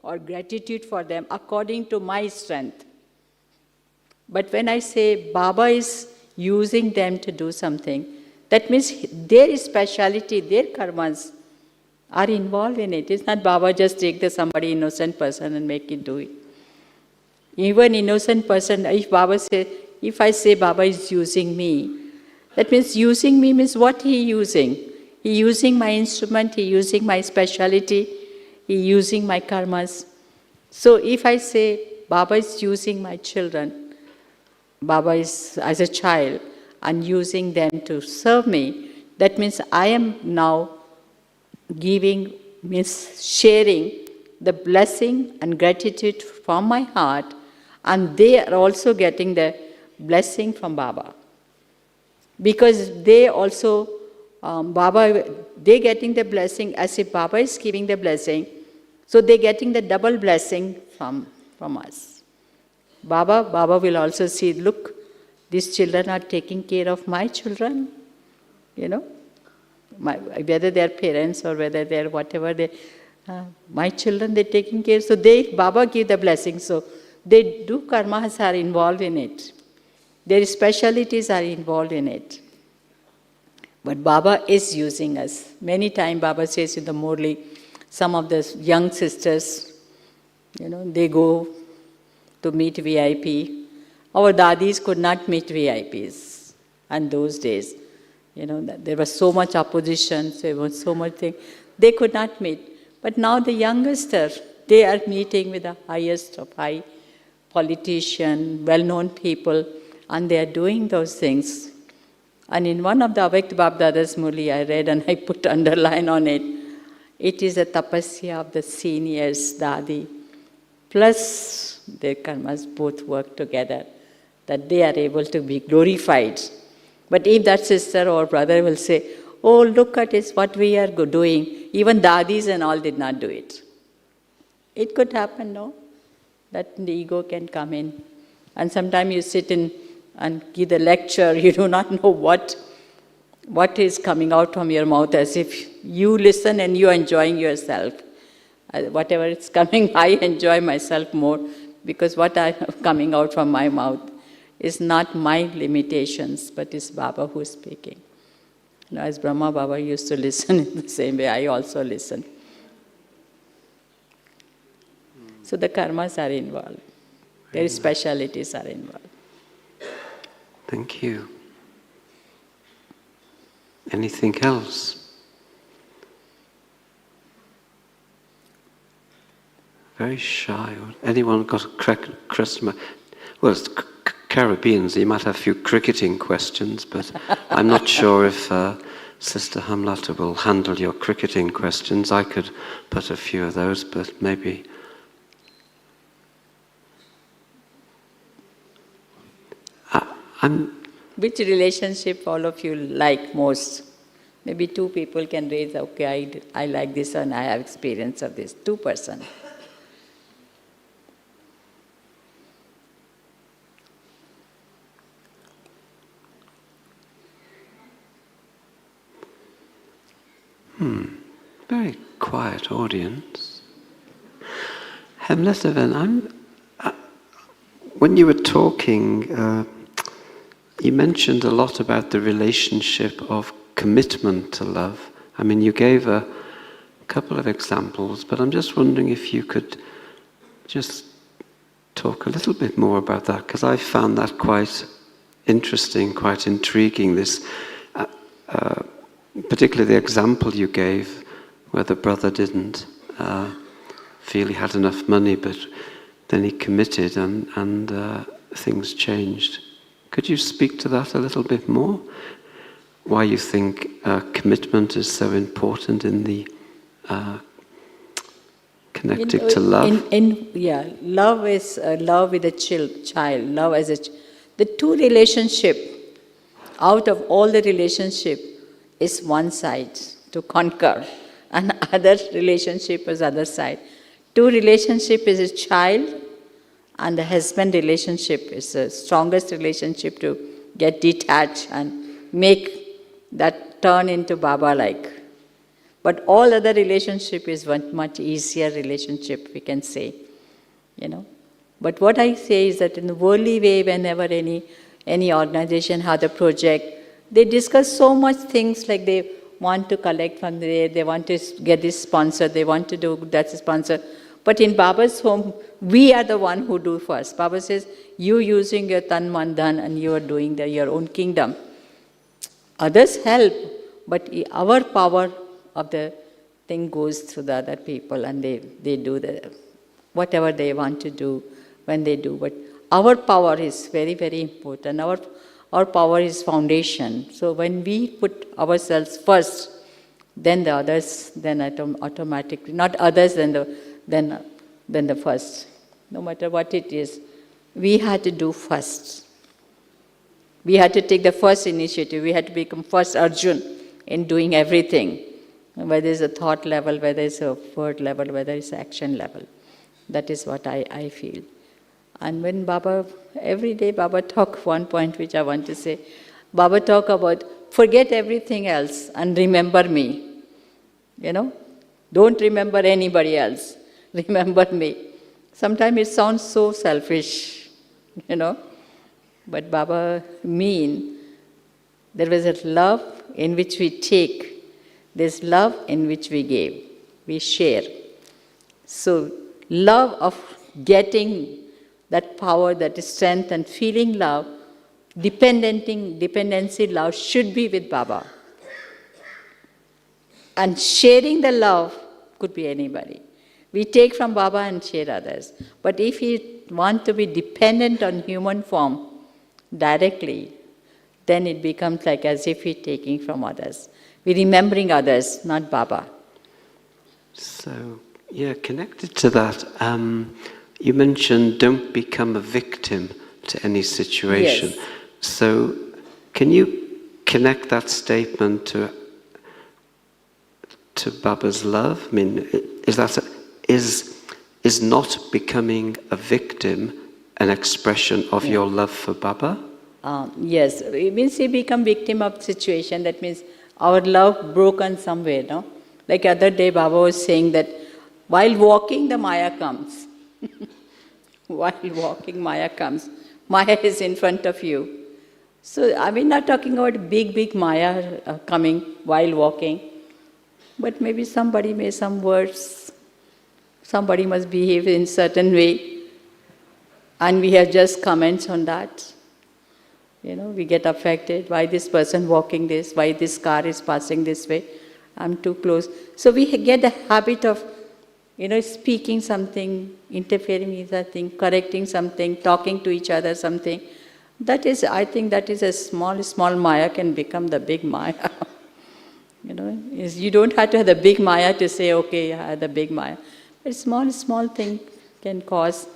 or gratitude for them according to my strength. But when I say Baba is using them to do something, that means their speciality, their karmas are involved in it. It's not Baba just take somebody innocent person and make it do it. Even innocent person, if I say Baba is using me, that means using me means what he using? He using my instrument, he using my speciality, he using my karmas. So if I say Baba is using my children, Baba is as a child and using them to serve me, that means I am now sharing the blessing and gratitude from my heart, and they are also getting the blessing from Baba. Because they also, they're getting the blessing as if Baba is giving the blessing, so they're getting the double blessing from us. Baba will also see, look, these children are taking care of my children, whether they're parents or whether they're whatever, my children, they're taking care. So Baba give the blessing. So they do karmas are involved in it. Their specialities are involved in it. But Baba is using us. Many times Baba says in the Murli, some of the young sisters, they go to meet VIP. Our dadis could not meet VIPs. And those days, there was so much opposition, there was so much thing. They could not meet. But now the youngest, they are meeting with the highest of high politician, well-known people, and they are doing those things. And in one of the Avekt Babdada's Muli I read and I put underline on it, it is a tapasya of the seniors, Dadi, plus their karmas both work together, that they are able to be glorified. But if that sister or brother will say, oh, look at it, what we are doing, even Dadis and all did not do it. It could happen, no? That the ego can come in. And sometimes you sit in and give the lecture, you do not know what is coming out from your mouth, as if you listen and you are enjoying yourself. Whatever is coming, I enjoy myself more, because what I have coming out from my mouth is not my limitations, but it's Baba who is speaking. As Brahma Baba used to listen in the same way, I also listen. So the karmas are involved. Their specialities are involved. Thank you. Anything else? Very shy. Anyone got a Christmas? Well, it's Caribbean, so you might have a few cricketing questions, but I'm not sure if Sister Hemlata will handle your cricketing questions. I could put a few of those, but maybe... Which relationship all of you like most? Maybe two people can raise, okay, I like this and I have experience of this. 2%. Very quiet audience. Hemlata, when you were talking, you mentioned a lot about the relationship of commitment to love. I mean, you gave a couple of examples, but I'm just wondering if you could just talk a little bit more about that, because I found that quite interesting, quite intriguing, this, particularly the example you gave where the brother didn't feel he had enough money, but then he committed and things changed. Could you speak to that a little bit more? Why you think commitment is so important in the connected to love? Love is love with a child. Love as the two relationship. Out of all the relationship is one side to conquer, and other relationship is other side. Two relationship is a child. And the husband relationship is the strongest relationship to get detached and make that turn into Baba-like. But all other relationship is one much easier relationship, we can say. But what I say is that in the worldly way, whenever any organization has a project, they discuss so much things, like they want to collect from there, they want to get this sponsor, they want to do that sponsor. But in Baba's home, we are the one who do first. Baba says, you using your tan, man, dhan, and you are doing your own kingdom. Others help, but our power of the thing goes through the other people, and they do whatever they want to do when they do. But our power is very, very important. Our power is foundation. So when we put ourselves first, then the others, then automatically, not others, then the first. No matter what it is, we had to do first. We had to take the first initiative. We had to become first Arjun in doing everything, whether it's a thought level, whether it's a word level, whether it's action level. That is what I feel. And when Baba, every day Baba talk, one point which I want to say, Baba talk about forget everything else and remember me. Don't remember anybody else. Remember me. Sometimes it sounds so selfish, but Baba there was a love in which we take, there's love in which we give. we share. So love of getting that power, that strength and feeling love, dependency love should be with Baba. And sharing the love could be anybody. We take from Baba and share others. But if you want to be dependent on human form directly, then it becomes like as if we're taking from others. We're remembering others, not Baba. So, yeah, connected to that, you mentioned don't become a victim to any situation. Yes. So, can you connect that statement to Baba's love? I mean, is not becoming a victim an expression of your love for Baba? Yes, it means we become victim of situation. That means our love broken somewhere, no? Like other day Baba was saying that while walking the Maya comes. While walking Maya comes. Maya is in front of you. So I mean not talking about big Maya coming while walking. But maybe somebody may some words, somebody must behave in certain way, and we have just comments on that. You know, we get affected. Why this person walking this? Why this car is passing this way? I'm too close. So we get the habit of, speaking something, interfering in something, correcting something, talking to each other something. That is, I think that is a small Maya can become the big Maya. You don't have to have the big Maya to say, okay, I have the big Maya. But small thing can cause,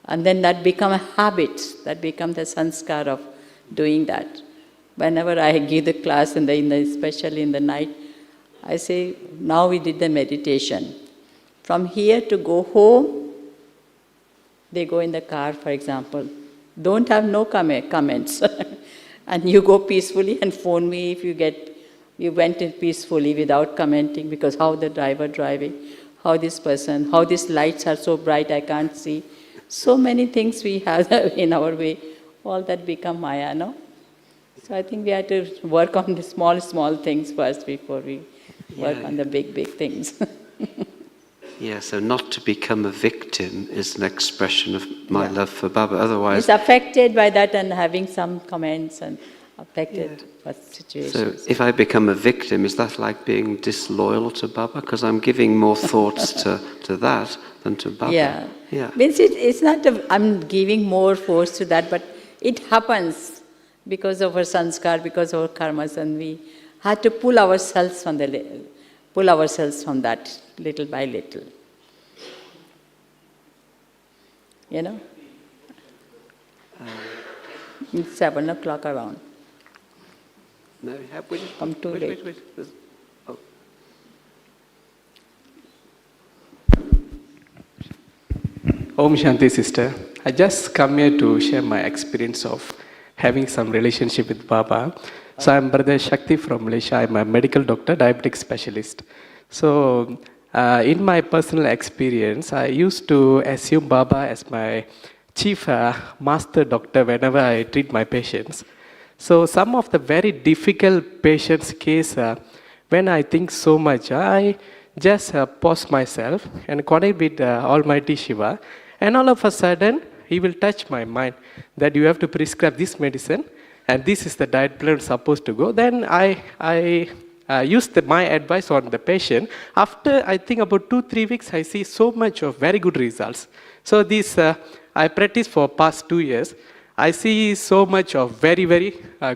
and then that become a habit, that become the sanskar of doing that. Whenever I give the class, especially in the night, I say, now we did the meditation. From here to go home, they go in the car, for example. Don't have no comments. And you go peacefully and phone me if you went in peacefully without commenting, because how the driver driving, how this person, how these lights are so bright I can't see. So many things we have in our way, all that become Maya, no? So I think we have to work on the small things first before we work on the big things. Yeah, so not to become a victim is an expression of my love for Baba. Otherwise, it's affected by that and having some comments and affected by situations. So if I become a victim, is that like being disloyal to Baba? Because I'm giving more thoughts to that than to Baba. Yeah. Means it's not I'm giving more force to that, but it happens because of our sanskar, because of our karmas, and we had to pull ourselves from that little by little. It's 7 o'clock around. No, I'm too late. Wait. Oh. Om Shanti, sister. I just come here to share my experience of having some relationship with Baba. So I'm Brother Shakti from Malaysia. I'm a medical doctor, diabetic specialist. So in my personal experience, I used to assume Baba as my chief master doctor whenever I treat my patients. So some of the very difficult patients' case, when I think so much, I just pause myself and connect with Almighty Shiva, and all of a sudden, he will touch my mind that you have to prescribe this medicine, and this is the diet plan supposed to go. Then I use my advice on the patient. After, I think, about 2-3 weeks, I see so much of very good results. So this, I practiced for past 2 years. I see so much of very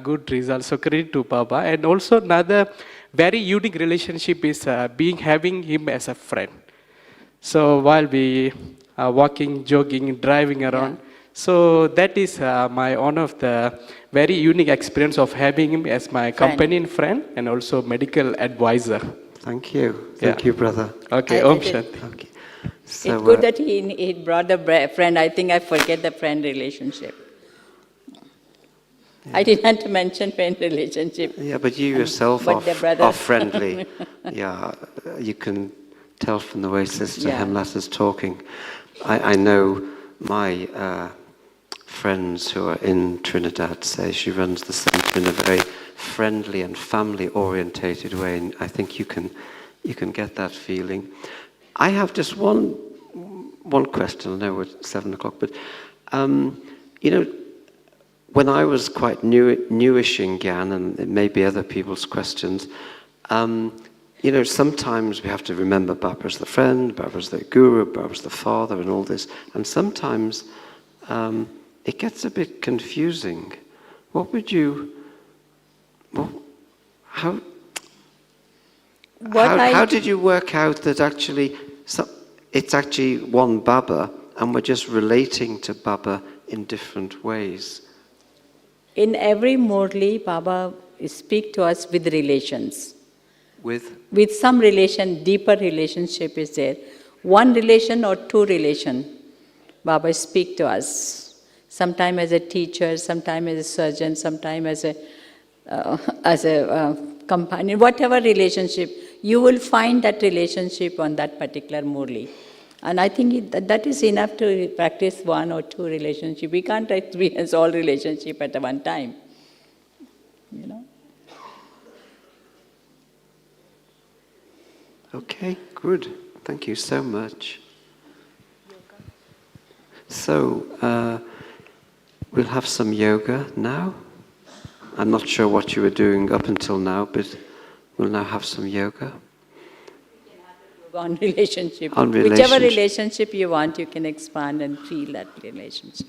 good results. So credit to Baba. And also another very unique relationship is having him as a friend. So while we are walking, jogging, driving around, so that is one of the very unique experience of having him as my companion friend and also medical advisor. Thank you. Thank you, brother. Okay, Om Shanti. Okay. So, It's good that he brought the friend. I think I forget the friend relationship. I didn't mention friend relationship. Yeah, but you yourself are friendly. Yeah, you can tell from the way Sister Hemlata's talking. I know my friends who are in Trinidad say she runs the centre in a very friendly and family-orientated way, and I think you can You can get that feeling. I have just one question. I know it's 7 o'clock, but you know, when I was quite newish in Gyan, and it may be other people's questions, you know, sometimes we have to remember Baba's the friend, Baba's the guru, Baba's the father, and all this. And sometimes it gets a bit confusing. What would you? How did you work out that actually it's actually one Baba, and we're just relating to Baba in different ways? In every Murli, Baba speak to us with relations. With some relation, deeper relationship is there. One relation or two relation, Baba speak to us. Sometime as a teacher, sometime as a surgeon, sometime as a companion, whatever relationship, you will find that relationship on that particular Murli. And I think that is enough to practice one or two relationship. We can't experience all relationship at one time, you know. Okay, good. Thank you so much. So, we'll have some yoga now. I'm not sure what you were doing up until now, but we'll now have some yoga. On relationship. On Whichever relationship. relationship you want, you can expand and feel that relationship.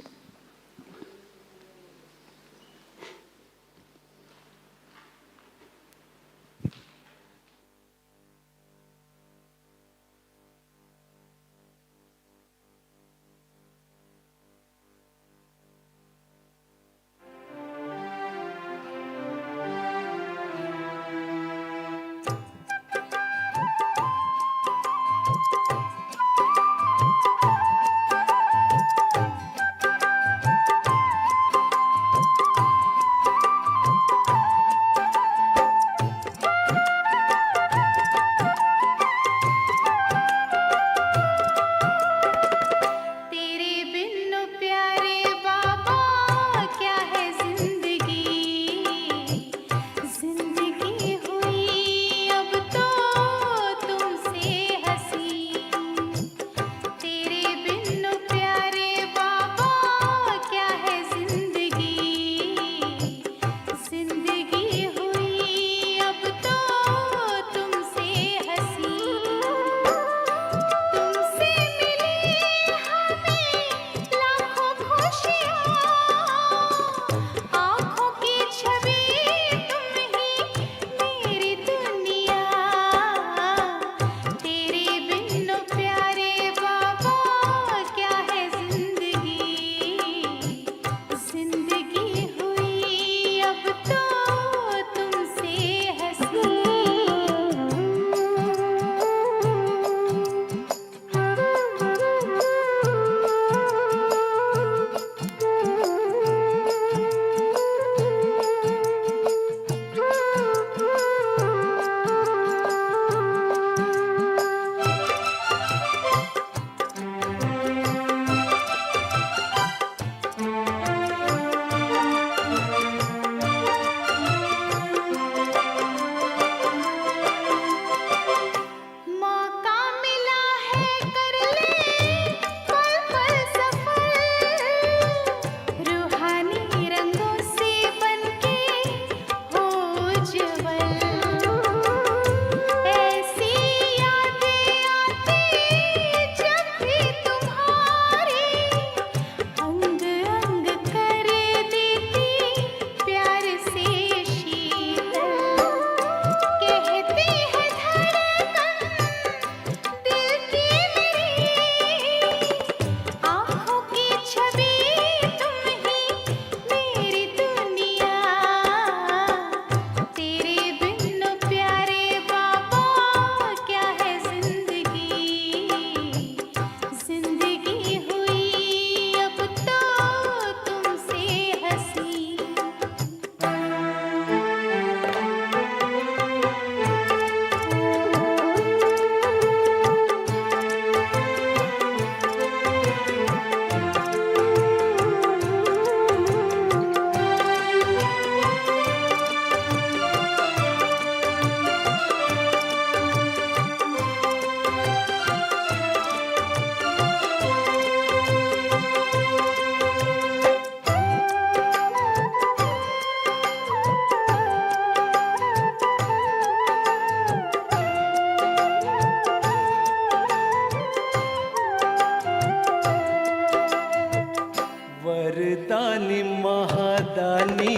वरदानी महादानी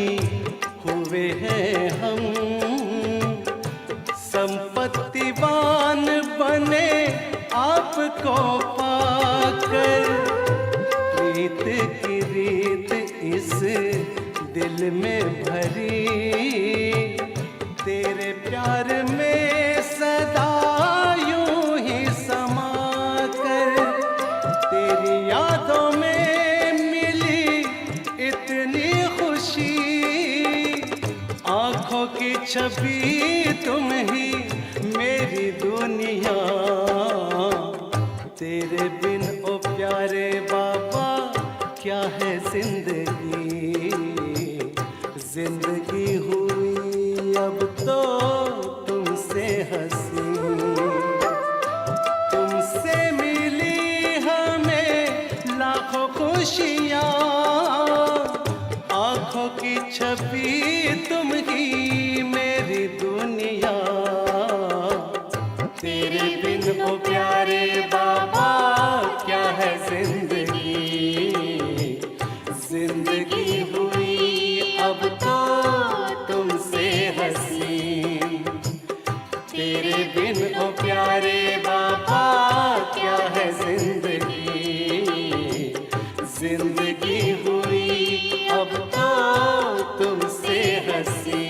हुए हैं हम, संपत्तिवान बने आपको पाकर। प्रीत की रीत इस दिल में भरी, तेरे प्यार में सदा यूं ही समा कर। तेरी यादों में मिली इतनी खुशी, आँखों की छवि तुम ही मेरी दुनिया। तेरे बिन ओ प्यारे बाबा क्या है जिंदगी, जिंदगी हुई अब तो तुमसे हंसी। तुमसे मिली हमें लाखों खुशियाँ, आँखों की छवि तुम ही मेरी दुनिया। तेरे बिन ओ प्यारे बाबा क्या है जिंदगी, जिंदगी हुई अब तो तुमसे हंसी। तेरे बिन ओ प्यारे बाबा क्या है जिंदगी, जिंदगी हुई अब तो तुमसे हंसी।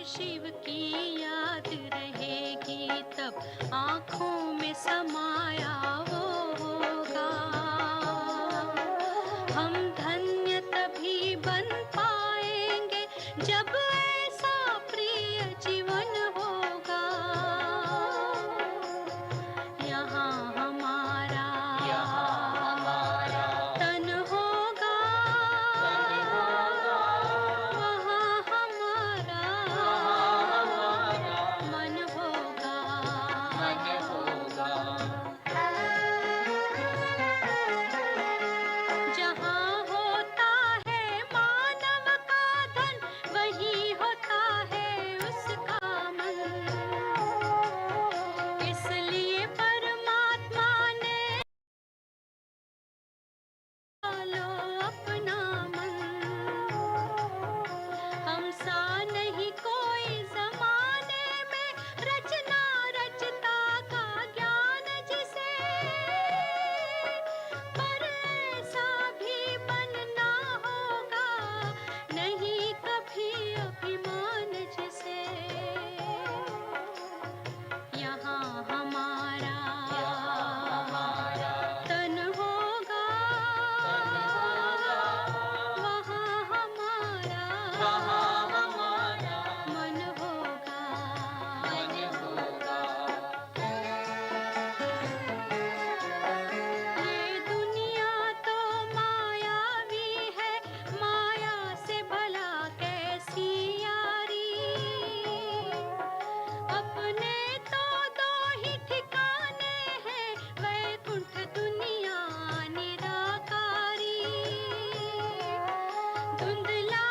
शिव की याद रहेगी तब आँखों में समाया वो होगा। हम धन्य तभी बन पाएंगे जब ऐसा प्रिय जीवन होगा। यहाँ हमारा तन होगा, वहाँ हमारा मन होगा। जहाँ होता है मानव का धन, वहीं होता है उसका मन। इसलिए परमात्मा ने लो अपना मन। हम सा नहीं कोई जमाने में रचना रचता का ज्ञान जिसे, पर ऐसा भी बनना होगा नहीं कभी अभिमान जिसे। यहाँ हमारा तन होगा, वहाँ हमारा मन होगा। ये दुनिया तो मायावी है, माया से भला कैसी यारी। अपने तो दो ही ठिकाने हैं, वैकुंठ दुनिया निराकारी। धुंधला